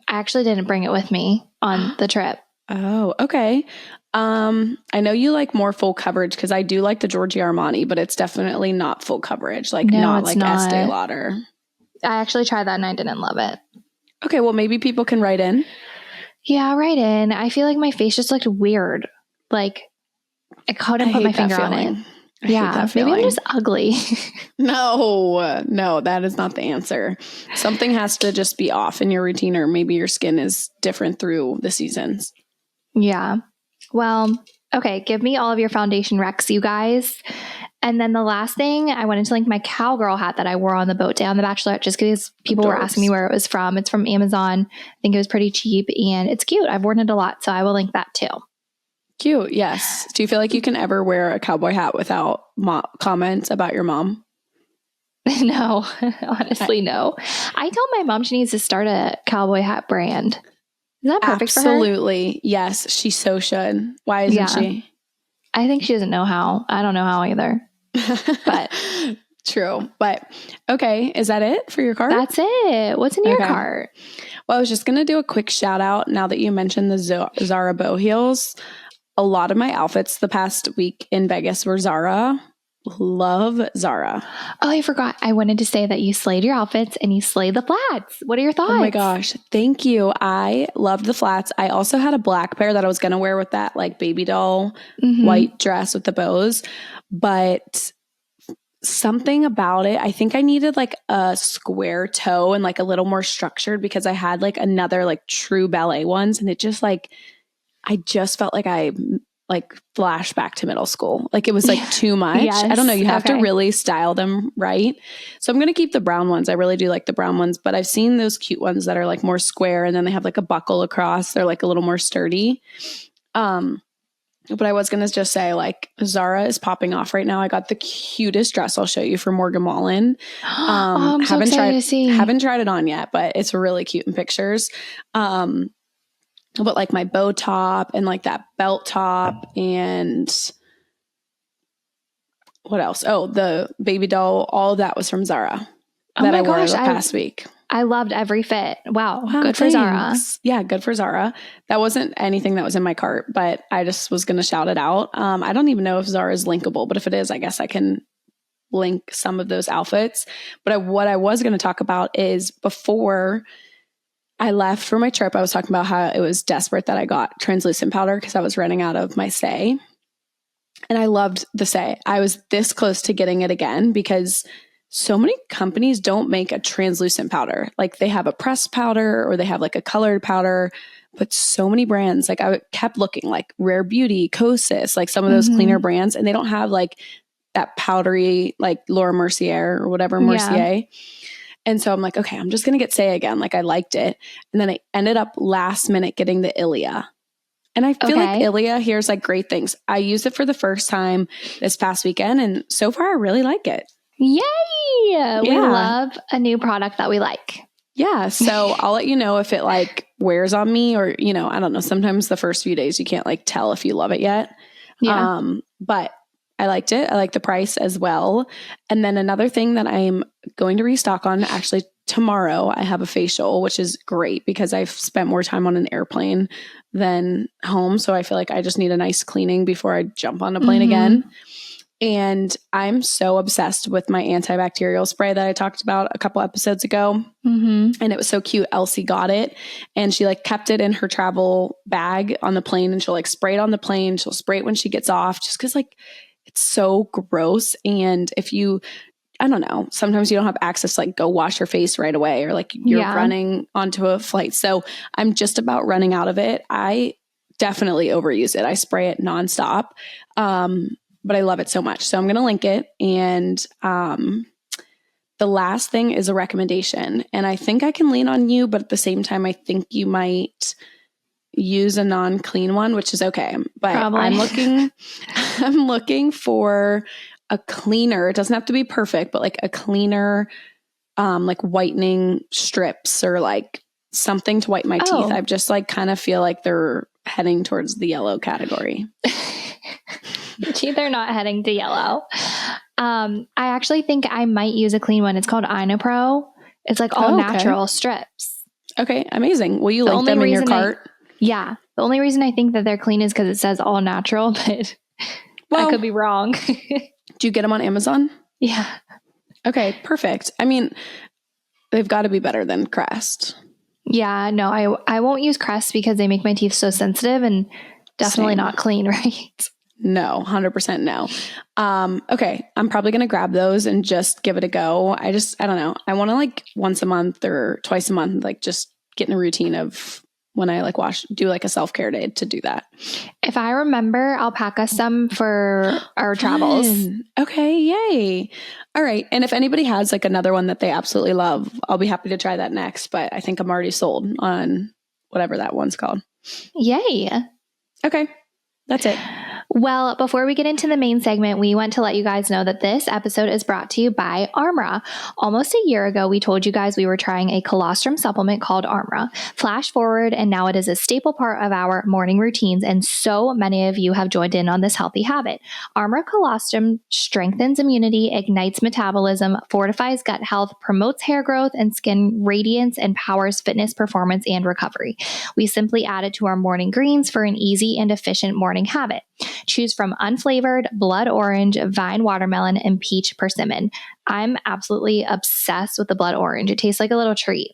I actually didn't bring it with me on the trip. Oh, okay. I know you like more full coverage because I do like the Giorgio Armani, but it's definitely not full coverage. Like not Estee Lauder. I actually tried that and I didn't love it. Okay, well maybe people can write in. Yeah, write in. I feel like my face just looked weird. Like I couldn't put my finger on it. I hate that feeling. Maybe I'm just ugly. No, that is not the answer. Something has to just be off in your routine, or maybe your skin is different through the seasons. Yeah. Well, okay. Give me all of your foundation recs, you guys. And then the last thing, I wanted to link my cowgirl hat that I wore on the boat day on The Bachelorette, just because people were asking me where it was from. It's from Amazon. I think it was pretty cheap and it's cute. I've worn it a lot, so I will link that too. Cute. Yes. Do you feel like you can ever wear a cowboy hat without comments about your mom? No, honestly, no. I told my mom she needs to start a cowboy hat brand. Is that perfect for her? Absolutely. Yes, she so should. Why isn't she? I think she doesn't know how. I don't know how either. But true. But okay, is that it for your cart? That's it. What's in your cart? Well, I was just going to do a quick shout out now that you mentioned the Zara bow heels. A lot of my outfits the past week in Vegas were Zara. Love Zara. Oh, I forgot. I wanted to say that you slayed your outfits and you slayed the flats. What are your thoughts? Oh my gosh. Thank you. I loved the flats. I also had a black pair that I was going to wear with that like baby doll white dress with the bows. But something about it, I think I needed like a square toe and like a little more structured, because I had like another like true ballet ones. And it just like, I just felt like I like flashed back to middle school. Like it was like too much. Yes. I don't know. You have to really style them right. So I'm going to keep the brown ones. I really do like the brown ones, but I've seen those cute ones that are like more square and then they have like a buckle across. They're like a little more sturdy. But I was going to just say like Zara is popping off right now. I got the cutest dress I'll show you for Morgan Wallen. I'm so excited to see. Haven't tried it on yet, but it's really cute in pictures. But like my bow top and like that belt top and what else? Oh, the baby doll. All of that was from Zara that I wore the past week. I loved every fit. Wow. Good for Zara. Yeah, good for Zara. That wasn't anything that was in my cart, but I just was going to shout it out. I don't even know if Zara is linkable, but if it is, I guess I can link some of those outfits. But what I was going to talk about is before I left for my trip, I was talking about how it was desperate that I got translucent powder because I was running out of my Say. And I loved the Say. I was this close to getting it again because so many companies don't make a translucent powder. Like they have a pressed powder or they have like a colored powder, but so many brands, like I kept looking like Rare Beauty, Kosas, like some of those cleaner brands, and they don't have like that powdery, like Laura Mercier or whatever Mercier. Yeah. And so I'm like, okay, I'm just going to get Say again. Like I liked it. And then I ended up last minute getting the Ilia. And I feel like Ilia here's like great things. I used it for the first time this past weekend. And so far I really like it. Yay! Yeah. We love a new product that we like. Yeah. So I'll let you know if it like wears on me or, you know, I don't know. Sometimes the first few days you can't like tell if you love it yet. Yeah. But I liked it. I like the price as well. And then another thing that I'm going to restock on actually tomorrow, I have a facial, which is great because I've spent more time on an airplane than home. So I feel like I just need a nice cleaning before I jump on a plane again. And I'm so obsessed with my antibacterial spray that I talked about a couple episodes ago. And it was so cute. Elsie got it and she like kept it in her travel bag on the plane, and she'll like spray it on the plane. She'll spray it when she gets off just because like it's so gross. And if you, I don't know, sometimes you don't have access to like go wash your face right away or like you're running onto a flight. So I'm just about running out of it. I definitely overuse it. I spray it nonstop. But I love it so much. So I'm going to link it. And the last thing is a recommendation. And I think I can lean on you, but at the same time, I think you might use a non-clean one, which is okay. But probably. I'm looking for a cleaner. It doesn't have to be perfect, but like a cleaner, like whitening strips or like something to whiten my teeth. I just like kind of feel like they're heading towards the yellow category. They're not heading to yellow. I actually think I might use a clean one. It's called Inopro. It's like all natural strips. Okay, amazing. Will you link them in your cart? The only reason I think that they're clean is because it says all natural, but I could be wrong. Do you get them on Amazon? Yeah. Okay, perfect. I mean, they've got to be better than Crest. Yeah, no, I won't use Crest because they make my teeth so sensitive and definitely not clean, right? No, 100% no. Okay, I'm probably going to grab those and just give it a go. I don't know. I want to like once a month or twice a month, like just get in a routine of when I like do like a self-care day to do that. If I remember, I'll pack us some for our travels. Okay, yay. All right. And if anybody has like another one that they absolutely love, I'll be happy to try that next. But I think I'm already sold on whatever that one's called. Yay. Okay, that's it. Well, before we get into the main segment, we want to let you guys know that this episode is brought to you by Armra. Almost a year ago, we told you guys we were trying a colostrum supplement called Armra. Flash forward, and now it is a staple part of our morning routines, and so many of you have joined in on this healthy habit. Armra colostrum strengthens immunity, ignites metabolism, fortifies gut health, promotes hair growth and skin radiance, and powers fitness, performance, and recovery. We simply add it to our morning greens for an easy and efficient morning habit. Choose from unflavored, blood orange, vine watermelon, and peach persimmon. I'm absolutely obsessed with the blood orange. It tastes like a little treat.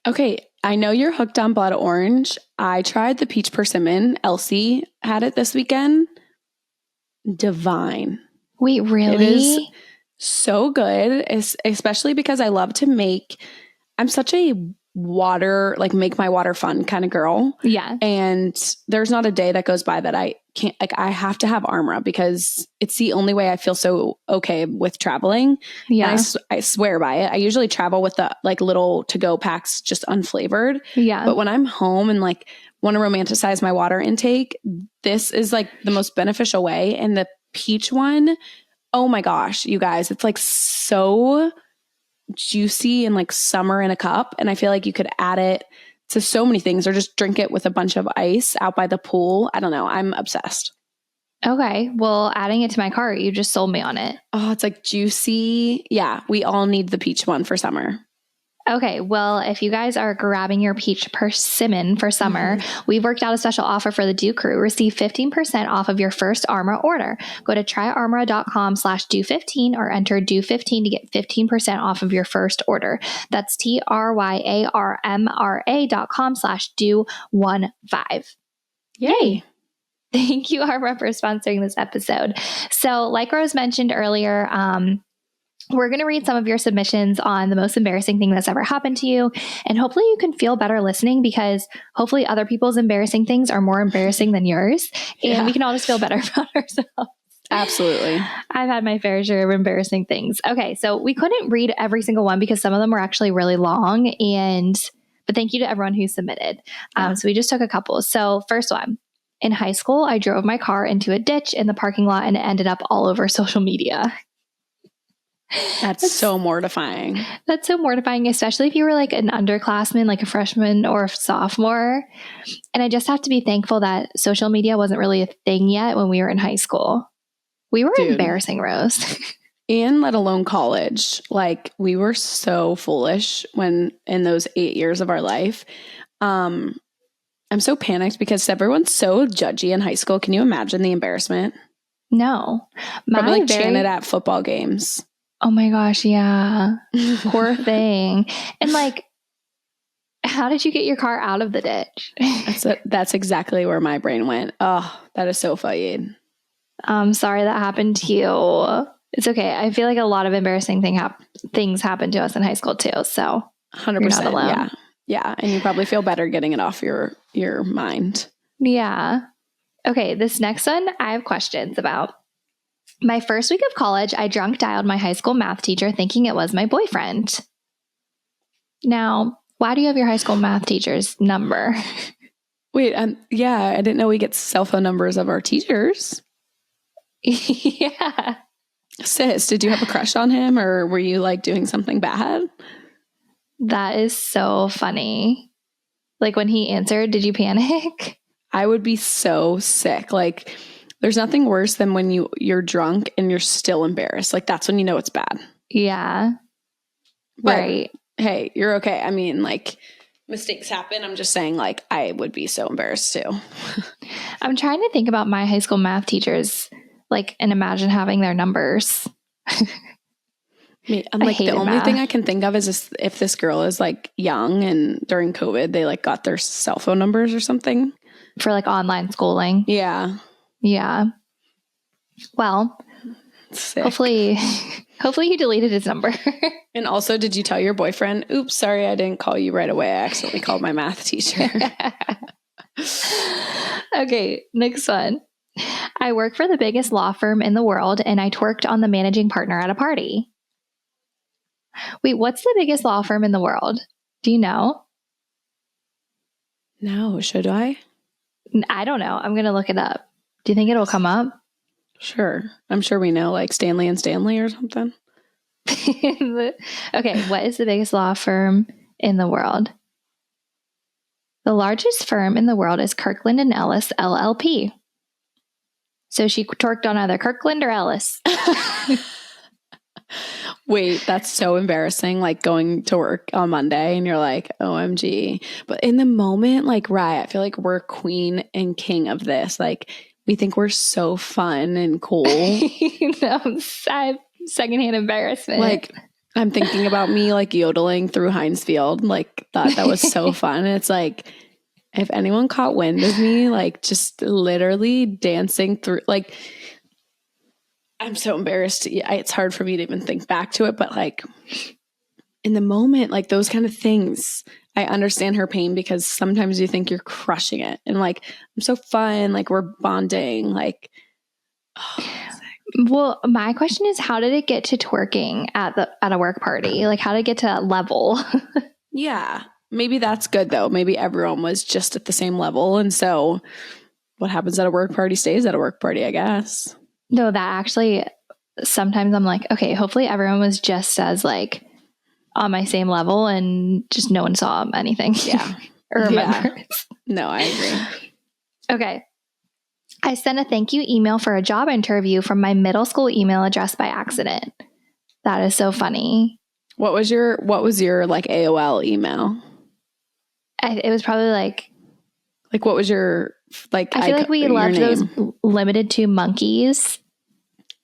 Okay, I know you're hooked on blood orange. I tried the peach persimmon. Elsie had it this weekend. Divine. Wait, really? It is so good, especially because I love to I'm such a make my water fun kind of girl. Yeah. And there's not a day that goes by that I can't, I have to have Armra because it's the only way I feel so okay with traveling. Yeah. And I swear by it. I usually travel with the like little to-go packs, just unflavored. Yeah. But when I'm home and like want to romanticize my water intake, this is like the most beneficial way. And the peach one, oh my gosh, you guys, it's like so juicy and like summer in a cup. And I feel like you could add it to so many things or just drink it with a bunch of ice out by the pool. I don't know. I'm obsessed. Okay. Well, adding it to my cart, you just sold me on it. Oh, it's like juicy. Yeah. We all need the peach one for summer. Okay, well, if you guys are grabbing your peach persimmon for summer, we've worked out a special offer for the Dew Crew. Receive 15% off of your first Armra order. Go to tryarmra.com/dew15 or enter dew15 to get 15% off of your first order. That's TRYARMRA.com/dew15. Yay. Thank you, Armra, for sponsoring this episode. So like Rose mentioned earlier, we're going to read some of your submissions on the most embarrassing thing that's ever happened to you. And hopefully you can feel better listening because hopefully other people's embarrassing things are more embarrassing than yours. And we can all just feel better about ourselves. Absolutely. I've had my fair share of embarrassing things. Okay, so we couldn't read every single one because some of them were actually really long. But thank you to everyone who submitted. So we just took a couple. So first one. In high school, I drove my car into a ditch in the parking lot and it ended up all over social media. That's so mortifying. That's so mortifying, especially if you were like an underclassman, like a freshman or a sophomore. And I just have to be thankful that social media wasn't really a thing yet when we were in high school. We were embarrassing, Rose. And let alone college. Like we were so foolish when in those 8 years of our life. I'm so panicked because everyone's so judgy in high school. Can you imagine the embarrassment? No. Probably like chanted at football games. Oh my gosh, yeah. Poor thing. And like, how did you get your car out of the ditch? That's exactly where my brain went. Oh, that is so funny. I'm sorry that happened to you. It's okay. I feel like a lot of embarrassing things happened to us in high school too. So 100%. You're not alone. Yeah. Yeah. And you probably feel better getting it off your mind. Yeah. Okay. This next one I have questions about. My first week of college, I drunk dialed my high school math teacher thinking it was my boyfriend. Now, why do you have your high school math teacher's number? Wait, yeah, I didn't know we get cell phone numbers of our teachers. Yeah. Sis, did you have a crush on him or were you like doing something bad? That is so funny. Like when he answered, did you panic? I would be so sick. Like there's nothing worse than when you're drunk and you're still embarrassed. Like that's when you know it's bad. Yeah. But, right. Hey, you're okay. I mean, like mistakes happen. I'm just saying like I would be so embarrassed too. I'm trying to think about my high school math teachers, like, and imagine having their numbers. I'm like the only thing I can think of is if this girl is like young and during COVID, they like got their cell phone numbers or something. For like online schooling. Yeah. Yeah. Well, Sick. hopefully he deleted his number. And also, did you tell your boyfriend, oops, sorry, I didn't call you right away. I accidentally called my math teacher. Okay, next one. I work for the biggest law firm in the world, and I twerked on the managing partner at a party. Wait, what's the biggest law firm in the world? Do you know? No, should I? I don't know. I'm going to look it up. Do you think it'll come up? Sure. I'm sure we know, like Stanley and Stanley or something. Okay, what is the biggest law firm in the world? The largest firm in the world is Kirkland & Ellis LLP. So she twerked on either Kirkland or Ellis. Wait, that's so embarrassing. Like going to work on Monday and you're like, OMG. But in the moment, like, right, I feel like we're queen and king of this. Like, we think we're so fun and cool. No, secondhand embarrassment. Like, I'm thinking about me like yodeling through Heinz Field. Like, thought that was so fun. And it's like, if anyone caught wind of me, like, just literally dancing through, like, I'm so embarrassed. It's hard for me to even think back to it, but like in the moment, like those kind of things, I understand her pain because sometimes you think you're crushing it and like, I'm so fun. Like we're bonding. Like, well, my question is, how did it get to twerking at a work party? Like, how did it get to that level? Yeah, maybe that's good though. Maybe everyone was just at the same level. And so what happens at a work party stays at a work party, I guess. No, that actually, sometimes I'm like, okay, hopefully everyone was just as like on my same level and just no one saw anything. Yeah. Or remember. Yeah. No, I agree. Okay. I sent a thank you email for a job interview from my middle school email address by accident. That is so funny. What was your like AOL email? It was probably like what was your like? I feel like we loved those limited to monkeys.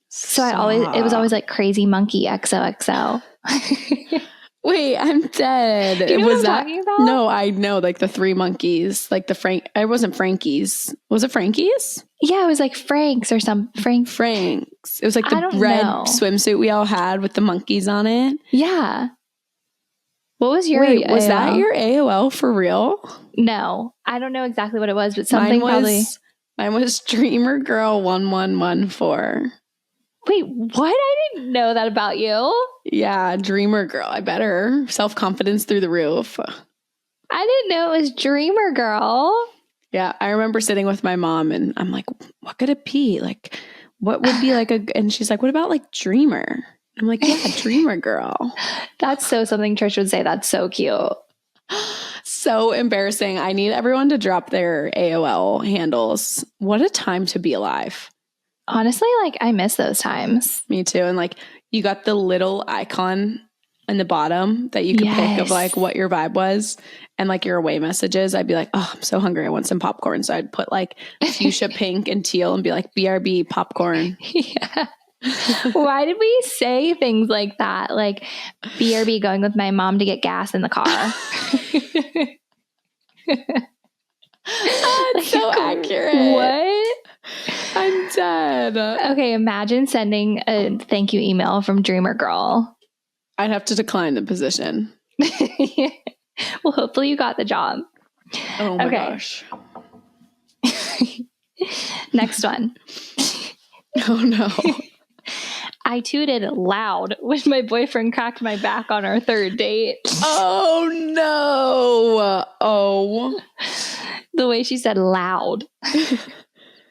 So it was always like crazy monkey XOXO. Wait, I'm dead. Do you know what I'm talking about? No, I know, like the three monkeys, like I wasn't Frankie's. Was it Frankie's? Yeah, it was like Frank's or some Frank's. It was like the red swimsuit we all had with the monkeys on it. Yeah. What was your Wait, was AOL? that your AOL for real? No, I don't know exactly what it was, but something Mine was Dreamer Girl 1114. Wait, what? I didn't know that about you. Yeah, Dreamer Girl. I better. Self-confidence through the roof. I didn't know it was Dreamer Girl. Yeah, I remember sitting with my mom and I'm like, what could it be? Like, what would be like and she's like, what about like Dreamer? I'm like, yeah, Dreamer Girl. That's so something Trish would say. That's so cute. So embarrassing. I need everyone to drop their AOL handles. What a time to be alive. Honestly, like I miss those times. Me too. And like you got the little icon in the bottom that you could pick of like what your vibe was and like your away messages. I'd be like, oh, I'm so hungry. I want some popcorn. So I'd put like fuchsia pink and teal and be like BRB popcorn. Yeah. Why did we say things like that? Like BRB going with my mom to get gas in the car. That's so accurate. What? I'm dead. Okay, imagine sending a thank you email from Dreamer Girl. I'd have to decline the position. Well, hopefully you got the job. Oh my gosh. Next one. Oh no. I tooted loud when my boyfriend cracked my back on our third date. Oh no. Oh. The way she said loud.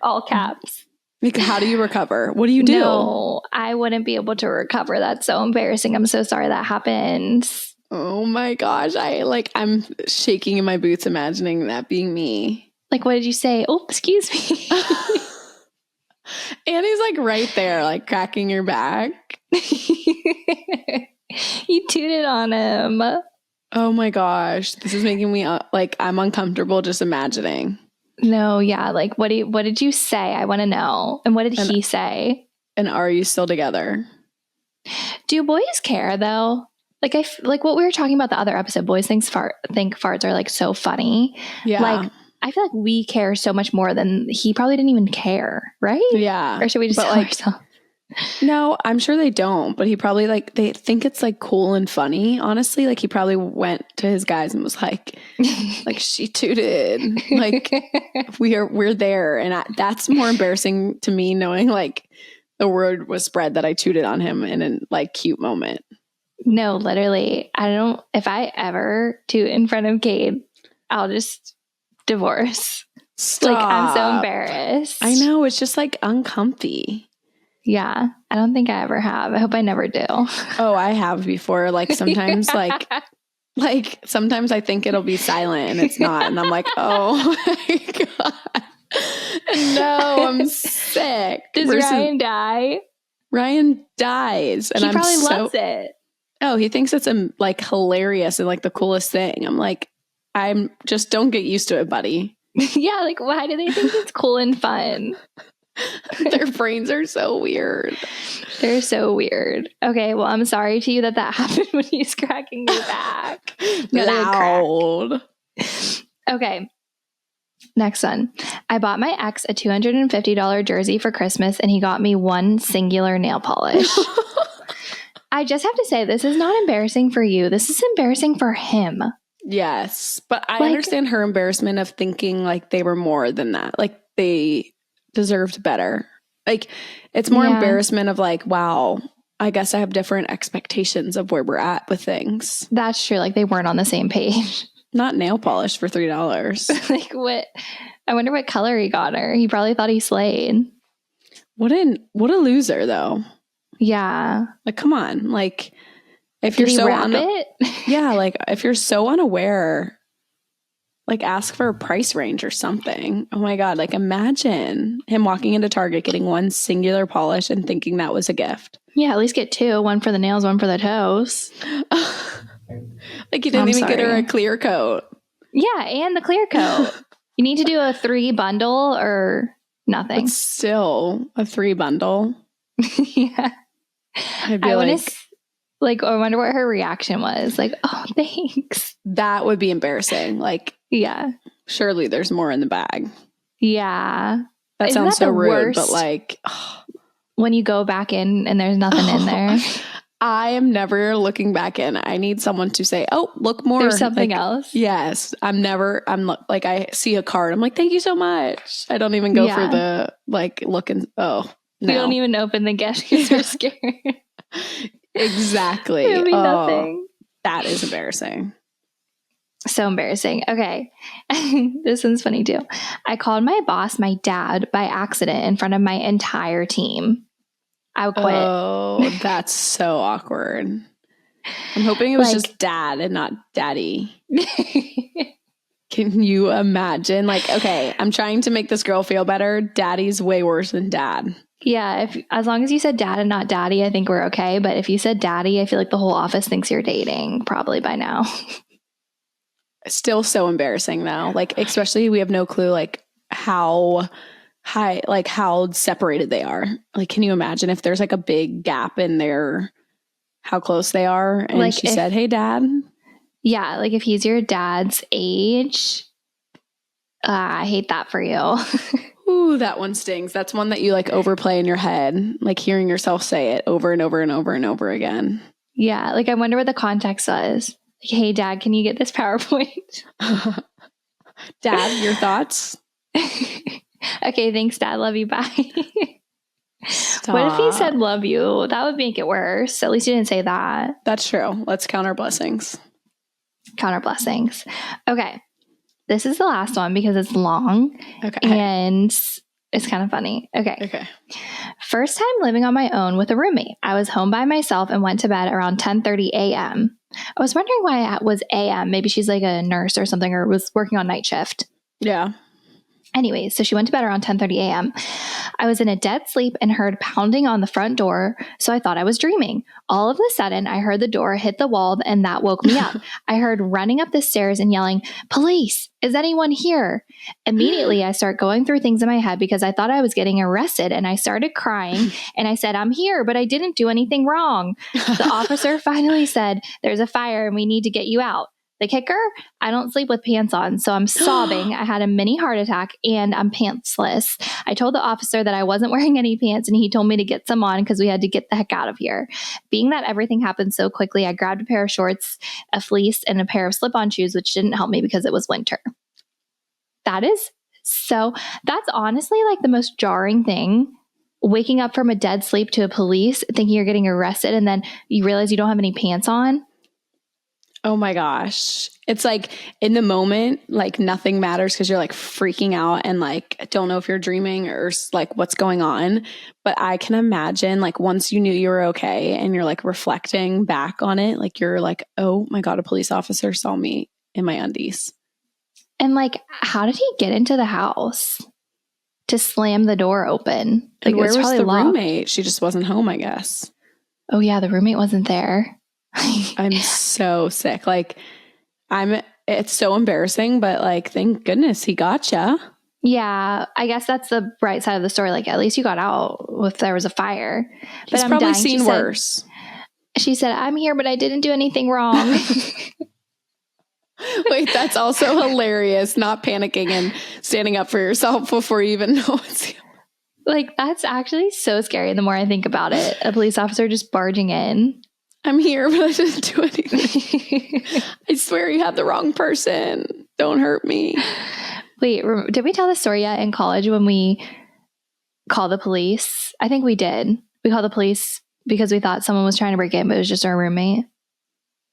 All caps. Like, how do you recover? What do you do? No, I wouldn't be able to recover. That's so embarrassing. I'm so sorry that happened. Oh my gosh. I'm shaking in my boots imagining that being me. Like, what did you say? Oh, excuse me. Annie's like right there, like cracking your back. You tooted on him. Oh my gosh. This is making me like I'm uncomfortable just imagining. No, yeah. Like, what did you say? I want to know. And what did he say? And are you still together? Do boys care though? Like what we were talking about the other episode, boys think farts are like so funny. Yeah. Like I feel like we care so much more than he probably didn't even care, right? Yeah. Or should we just tell ourselves? No, I'm sure they don't, but he probably like, they think it's like cool and funny. Honestly, like he probably went to his guys and was like she tooted, like we're there. And that's more embarrassing to me, knowing like the word was spread that I tooted on him in a like cute moment. No, literally. If I ever toot in front of Cade, I'll just divorce. Stop. Like, I'm so embarrassed. I know. It's just like uncomfy. Yeah. I don't think I ever have. I hope I never do. Oh, I have before. Like sometimes like sometimes I think it'll be silent and it's not. And I'm like, oh my God. No, I'm sick. Does Ryan die? Ryan dies. And he probably loves it. Oh, he thinks it's like hilarious and like the coolest thing. I'm like, I'm just don't get used to it, buddy. Yeah, like why do they think it's cool and fun? Their brains are so weird. They're so weird. Okay, well, I'm sorry to you that happened when he's cracking your back. Loud. Okay. Next one. I bought my ex a $250 jersey for Christmas and he got me one singular nail polish. I just have to say, this is not embarrassing for you. This is embarrassing for him. Yes. But I understand her embarrassment of thinking like they were more than that. Like they deserved better. Like it's more embarrassment of like, wow, I guess I have different expectations of where we're at with things. That's true. Like they weren't on the same page. Not nail polish for $3. Like what? I wonder what color he got her. He probably thought he slayed. What a loser though. Yeah. Like, come on. Like, if Did you're so yeah, like if you're so unaware, like ask for a price range or something. Oh my God. Like imagine him walking into Target, getting one singular polish and thinking that was a gift. Yeah, at least get two. One for the nails, one for the toes. Like you didn't even get her a clear coat. Yeah, and the clear coat. You need to do a 3 bundle or nothing. But still a 3 bundle. Yeah. I'd be I wonder what her reaction was. Like, oh, thanks. That would be embarrassing. Like, yeah. Surely there's more in the bag. Yeah. That sounds so rude, but like. When you go back in and there's nothing in there. I am never looking back in. I need someone to say, oh, look more. There's something else. Yes. I'm like, I see a card. I'm like, thank you so much. I don't even go for the like looking. Oh, no. You don't even open the gift because you're scared. Exactly. It'll be nothing. That is embarrassing. So embarrassing. Okay. This one's funny too. I called my boss my dad by accident in front of my entire team. I would quit. Oh, that's so awkward. I'm hoping it was just dad and not daddy. Can you imagine? Like, okay, I'm trying to make this girl feel better. Daddy's way worse than dad. Yeah, as long as you said dad and not daddy, I think we're okay. But if you said daddy, I feel like the whole office thinks you're dating probably by now. Still so embarrassing though. Like, especially we have no clue like how high, like how separated they are. Like, can you imagine if there's like a big gap in their, how close they are? And like she said, hey dad. Yeah. Like if he's your dad's age, I hate that for you. Ooh, that one stings. That's one that you like overplay in your head, like hearing yourself say it over and over and over and over again. Yeah. Like I wonder what the context was. Like, hey dad, can you get this PowerPoint? Dad, your thoughts? Okay, thanks dad. Love you. Bye. What if he said love you? That would make it worse. At least he didn't say that. That's true. Let's count our blessings. Count our blessings. Okay. This is the last one because it's long. Okay. And it's kind of funny. Okay. First time living on my own with a roommate. I was home by myself and went to bed around 10:30 a.m. I was wondering why it was a.m. Maybe she's like a nurse or something or was working on night shift. Yeah. Anyway, so she went to bed around 10:30 a.m. I was in a dead sleep and heard pounding on the front door, so I thought I was dreaming. All of a sudden, I heard the door hit the wall and that woke me up. I heard running up the stairs and yelling, "Police! Is anyone here?" Immediately, I start going through things in my head because I thought I was getting arrested and I started crying and I said, "I'm here, but I didn't do anything wrong." The officer finally said, "There's a fire and we need to get you out." The kicker, I don't sleep with pants on, so I'm sobbing. I had a mini heart attack and I'm pantsless. I told the officer that I wasn't wearing any pants and he told me to get some on because we had to get the heck out of here. Being that everything happened so quickly, I grabbed a pair of shorts, a fleece, and a pair of slip-on shoes, which didn't help me because it was winter. That's honestly like the most jarring thing. Waking up from a dead sleep to a police thinking you're getting arrested and then you realize you don't have any pants on. Oh my gosh. It's like in the moment, like nothing matters because you're like freaking out and like don't know if you're dreaming or like what's going on. But I can imagine like once you knew you were okay and you're like reflecting back on it, like you're like, oh my God, a police officer saw me in my undies. And like, how did he get into the house to slam the door open? Like, And where was the locked. roommate? She just wasn't home, I guess. Oh yeah, the roommate wasn't there. I'm so sick. Like it's so embarrassing, but like, thank goodness he gotcha. Yeah, I guess that's the bright side of the story. Like, at least you got out if there was a fire. He's but probably seen worse. She said, I'm here, but I didn't do anything wrong. Wait, that's also hilarious. Not panicking and standing up for yourself before you even know what's like, that's actually so scary the more I think about it. A police officer just barging in. I'm here, but I didn't do anything. I swear you had the wrong person. Don't hurt me. Wait, did we tell the story yet in college when we called the police? I think we did. We called the police because we thought someone was trying to break in, but it was just our roommate.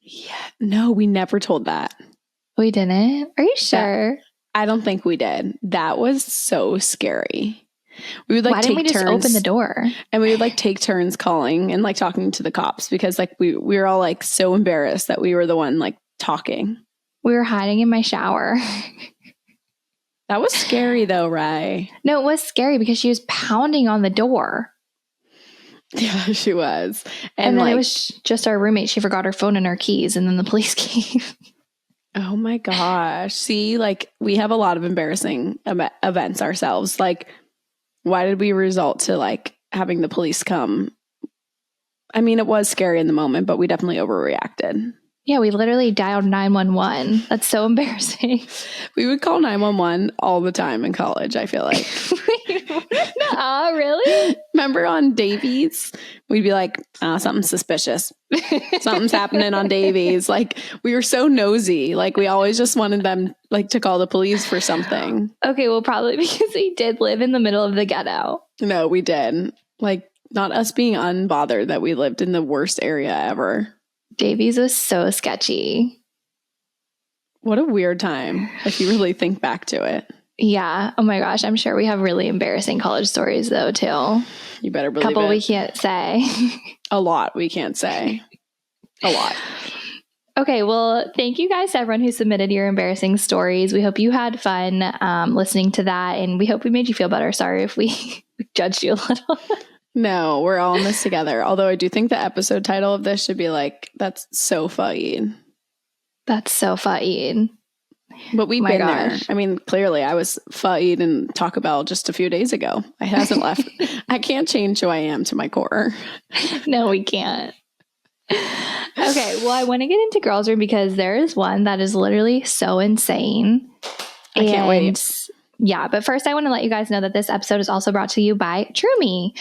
Yeah. No, we never told that. We didn't? Are you sure? I don't think we did. That was so scary. We would like Why take didn't we turns, just open the door? and we would like take turns calling and like talking to the cops because like we were all like so embarrassed that we were the one like talking. We were hiding in my shower. That was scary though, Rai. No, it was scary because she was pounding on the door. Yeah, she was. And then like, it was just our roommate. She forgot her phone and her keys, and then the police came. Oh my gosh. See, like we have a lot of embarrassing events ourselves. Like, why did we resort to like having the police come? I mean, it was scary in the moment, but we definitely overreacted. Yeah, we literally dialed 911. That's so embarrassing. We would call 911 all the time in college, I feel like. Really? Remember on Davies? We'd be like, something's suspicious. Something's happening on Davies. Like, we were so nosy. Like, we always just wanted them like to call the police for something. Okay, well, probably because we did live in the middle of the ghetto. No, we did. Like, not us being unbothered that we lived in the worst area ever. Davies was so sketchy. What a weird time if you really think back to it. Yeah. Oh my gosh. I'm sure we have really embarrassing college stories though too. You better believe it. Couple we can't say. A lot we can't say. A lot. Okay. Well, thank you guys to everyone who submitted your embarrassing stories. We hope you had fun listening to that, and we hope we made you feel better. Sorry if we judged you a little. No, we're all in this together. Although I do think the episode title of this should be like, that's so fa'id. That's so fa'id. But we've been there. I mean, clearly I was fa'id in Taco Bell just a few days ago. It hasn't left. I can't change who I am to my core. No, we can't. Okay, well, I want to get into Girls Room because there is one that is literally so insane. I can't wait. Yeah, but first I want to let you guys know that this episode is also brought to you by TruMe.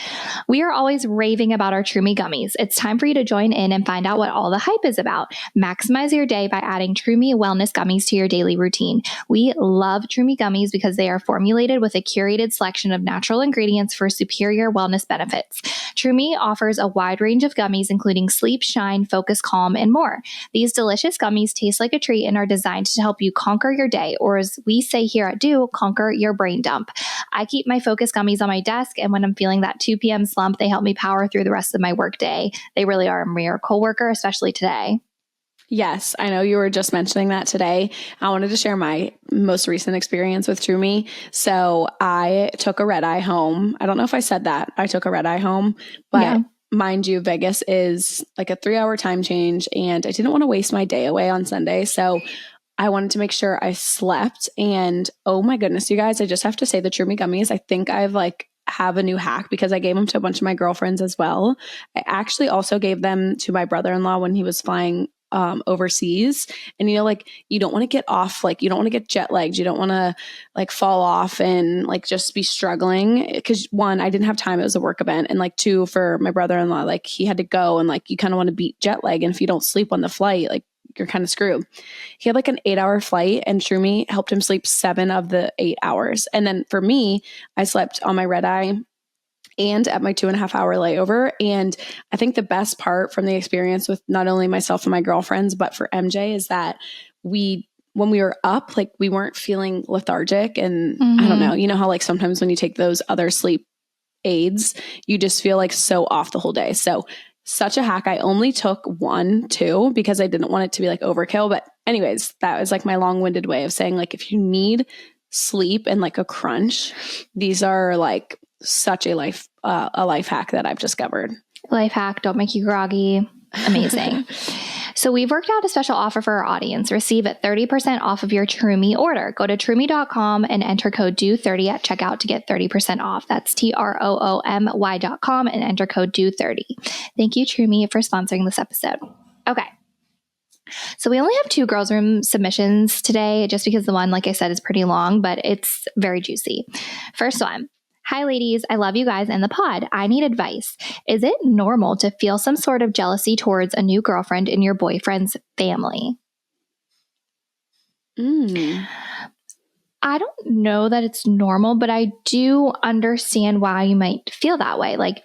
We are always raving about our TruMe gummies. It's time for you to join in and find out what all the hype is about. Maximize your day by adding TruMe wellness gummies to your daily routine. We love TruMe gummies because they are formulated with a curated selection of natural ingredients for superior wellness benefits. TruMe offers a wide range of gummies including Sleep, Shine, Focus, Calm, and more. These delicious gummies taste like a treat and are designed to help you conquer your day, or as we say here at Do, conquer your brain dump. I keep my Focus gummies on my desk, and when I'm feeling that 2 p.m. slump, they help me power through the rest of my work day. They really are a miracle worker, especially today. Yes, I know you were just mentioning that today. I wanted to share my most recent experience with TruMe. So I took a red eye home. I don't know if I said that. I took a red eye home, but yeah. Mind you, Vegas is like a 3-hour time change, and I didn't want to waste my day away on Sunday. So I wanted to make sure I slept, and oh my goodness, you guys, I just have to say the TruMe gummies, I think I've have a new hack because I gave them to a bunch of my girlfriends as well. I actually also gave them to my brother-in-law when he was flying overseas, and like you don't want to get off, like you don't want to get jet lagged, you don't want to like fall off and like just be struggling, because one, I didn't have time, it was a work event, and like two, for my brother-in-law, like he had to go, and like you kind of want to beat jet lag, and if you don't sleep on the flight, like you're kind of screwed. He had like an 8-hour flight, and Trumi helped him sleep 7 of the 8 hours. And then for me, I slept on my red eye and at my 2.5-hour layover. And I think the best part from the experience with not only myself and my girlfriends, but for MJ, is that when we were up, like we weren't feeling lethargic. And I don't know, you know how like sometimes when you take those other sleep aids, you just feel like so off the whole day. So such a hack. I only took 1-2 because I didn't want it to be like overkill. But anyways, that was like my long-winded way of saying, like, if you need sleep and like a crunch, these are like such a life hack that I've discovered. Life hack, don't make you groggy. Amazing. So we've worked out a special offer for our audience. Receive it 30% off of your Trumi order. Go to Trumi.com and enter code DO30 at checkout to get 30% off. That's TROOMY.com and enter code DO30. Thank you, Trumi, for sponsoring this episode. Okay. So we only have 2 girls' room submissions today, just because the one, like I said, is pretty long, but it's very juicy. First one. Hi, ladies. I love you guys and the pod. I need advice. Is it normal to feel some sort of jealousy towards a new girlfriend in your boyfriend's family? I don't know that it's normal, but I do understand why you might feel that way. Like,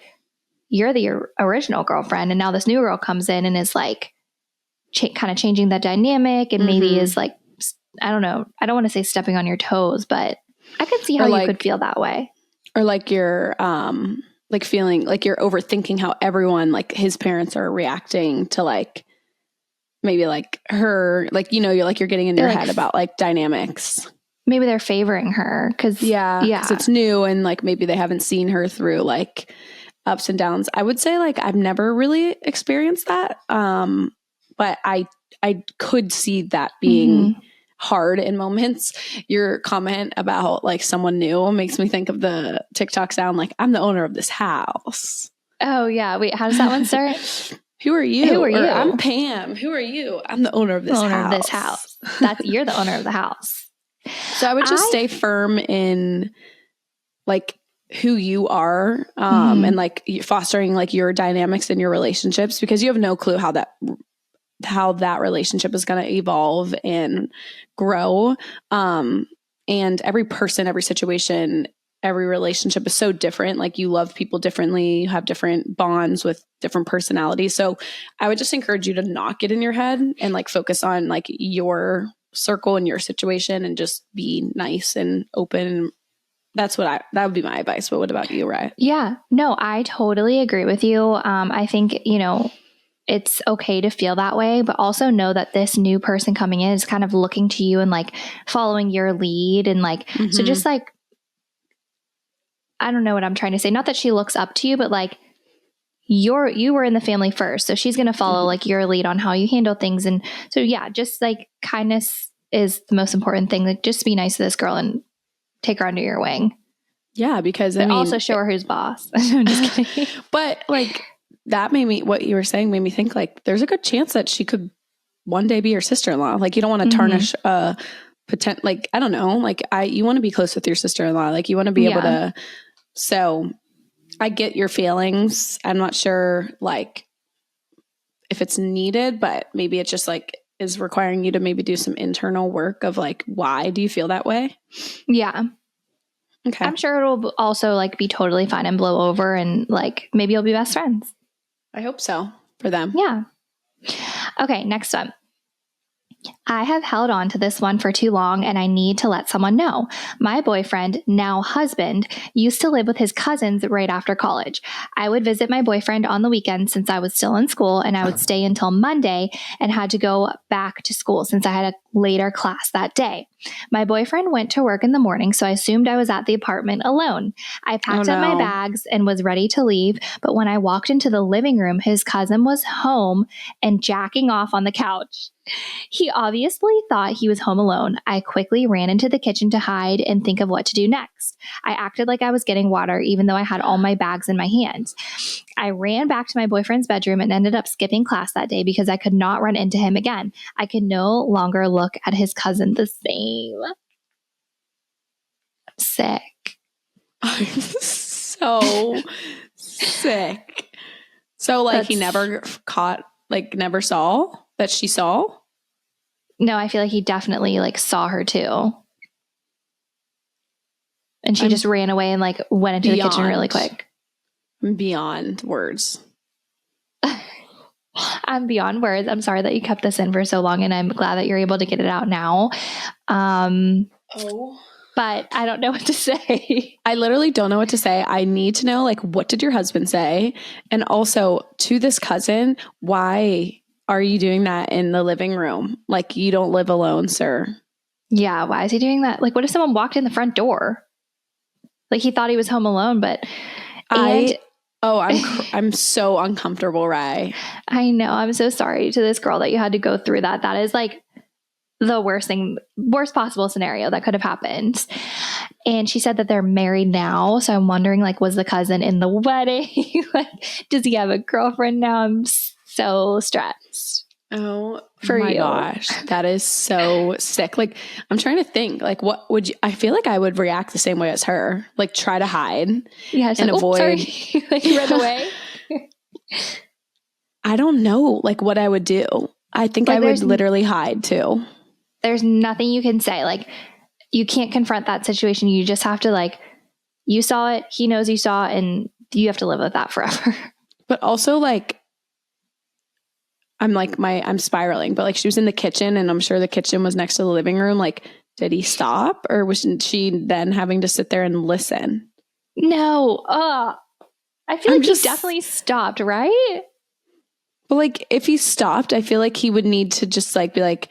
you're the original girlfriend, and now this new girl comes in and is like kind of changing that dynamic, and maybe is like, I don't know. I don't want to say stepping on your toes, but I could see how you could feel that way. Or like you're like feeling like you're overthinking how everyone, like his parents, are reacting to like maybe like her, like, you know, you're getting in your head about like dynamics. Maybe they're favoring her because because it's new, and like maybe they haven't seen her through like ups and downs. I would say like I've never really experienced that, but I could see that being hard in moments. Your comment about like someone new makes me think of the TikTok sound, like, I'm the owner of this house. Oh yeah. Wait, how does that one start? Who are you? Who are you? I'm Pam. Who are you? I'm the owner of this house. You're the owner of the house. So I would just stay firm in like who you are, and like fostering like your dynamics in your relationships, because you have no clue how that relationship is going to evolve and grow. And every person, every situation, every relationship is so different. Like, you love people differently. You have different bonds with different personalities. So I would just encourage you to not get in your head and like focus on like your circle and your situation, and just be nice and open. That would be my advice. But what about you, Rye? Yeah, no, I totally agree with you. I think, it's okay to feel that way, but also know that this new person coming in is kind of looking to you and like following your lead. And like, so just like, I don't know what I'm trying to say. Not that she looks up to you, but like you were in the family first. So she's going to follow like your lead on how you handle things. And so, yeah, just like kindness is the most important thing. Like, just be nice to this girl and take her under your wing. Yeah. Because also show her who's boss. I'm just kidding. But like, that what you were saying made me think like there's a good chance that she could one day be your sister-in-law. Like, you don't want to tarnish like, I don't know, like you want to be close with your sister-in-law. Like, you want to be able to, so I get your feelings. I'm not sure like if it's needed, but maybe it just like is requiring you to maybe do some internal work of like, why do you feel that way? Yeah. Okay. I'm sure it'll also like be totally fine and blow over, and like maybe you'll be best friends. I hope so for them. Yeah. Okay, next one. I have held on to this one for too long, and I need to let someone know. My boyfriend, now husband, used to live with his cousins right after college. I would visit my boyfriend on the weekend since I was still in school, and I would stay until Monday and had to go back to school since I had a later class that day. My boyfriend went to work in the morning, so I assumed I was at the apartment alone. I packed up my bags and was ready to leave, but when I walked into the living room, his cousin was home and jacking off on the couch. He obviously thought he was home alone. I quickly ran into the kitchen to hide and think of what to do next. I acted like I was getting water, even though I had all my bags in my hands. I ran back to my boyfriend's bedroom and ended up skipping class that day because I could not run into him again. I could no longer look at his cousin the same. Sick. I'm so sick. So like he never caught, like never saw that she saw? No, I feel like he definitely like saw her too. And she just ran away and like went into the kitchen really quick. I'm beyond words. I'm beyond words. I'm sorry that you kept this in for so long, and I'm glad that you're able to get it out now. But I don't know what to say. I literally don't know what to say. I need to know, like, what did your husband say? And also to this cousin, why are you doing that in the living room? Like, you don't live alone, sir. Yeah. Why is he doing that? Like, what if someone walked in the front door? Like he thought he was home alone, but I'm so uncomfortable, Rai. I know. I'm so sorry to this girl that you had to go through that. That is like the worst possible scenario that could have happened. And she said that they're married now. So I'm wondering, like, was the cousin in the wedding? Like, does he have a girlfriend now? I'm so stressed. Oh, for my gosh. That is so sick. Like, I'm trying to think, like, what would you, I feel like I would react the same way as her, like try to hide and avoid. Like, you ran away. I don't know, like, what I would do. I think I would literally hide too. There's nothing you can say. Like, you can't confront that situation. You just have to, like, you saw it, he knows you saw it, and you have to live with that forever. But also, like, I'm spiraling, but like she was in the kitchen and I'm sure the kitchen was next to the living room. Like, did he stop, or was she then having to sit there and listen? No. I feel like he definitely stopped, right? But like, if he stopped, I feel like he would need to just like be like,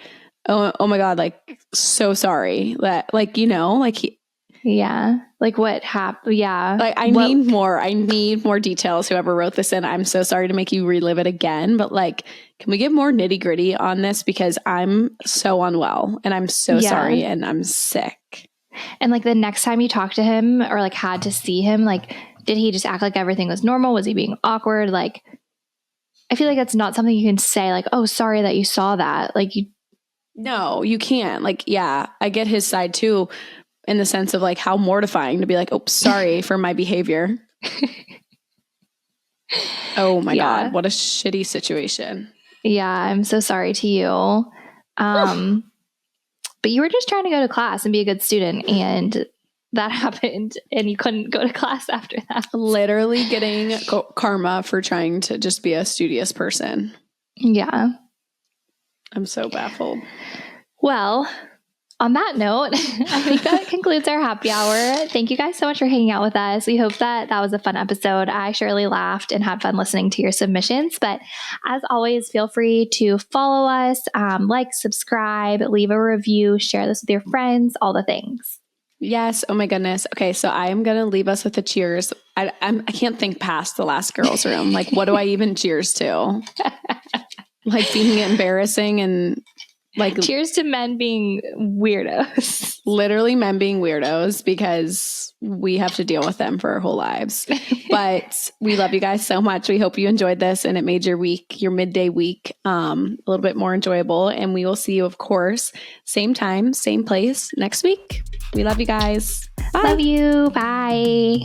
oh my God, like, so sorry that, like, you know, like yeah. Like, what happened? Yeah. Like, I need more details. Whoever wrote this in, I'm so sorry to make you relive it again. But like, can we get more nitty gritty on this? Because I'm so unwell and I'm so sorry and I'm sick. And like the next time you talked to him or like had to see him, like, did he just act like everything was normal? Was he being awkward? Like, I feel like that's not something you can say like, oh, sorry that you saw that. Like, no, you can't. Like, yeah, I get his side too, in the sense of like how mortifying to be like, oh, sorry for my behavior. Oh my God, what a shitty situation. Yeah, I'm so sorry to you. But you were just trying to go to class and be a good student, and that happened and you couldn't go to class after that. Literally getting karma for trying to just be a studious person. Yeah. I'm so baffled. Well, on that note, I think that concludes our happy hour. Thank you guys so much for hanging out with us. We hope that was a fun episode. I surely laughed and had fun listening to your submissions. But as always, feel free to follow us, like, subscribe, leave a review, share this with your friends, all the things. Yes. Oh my goodness. Okay. So I am going to leave us with a cheers. I can't think past the last girls' room. Like, what do I even cheers to? Like being embarrassing and like cheers to men being weirdos. Literally men being weirdos, because we have to deal with them for our whole lives. But we love you guys so much. We hope you enjoyed this and it made your week, your midday week, a little bit more enjoyable. And we will see you, of course, same time, same place next week. We love you guys. Bye. Love you. Bye.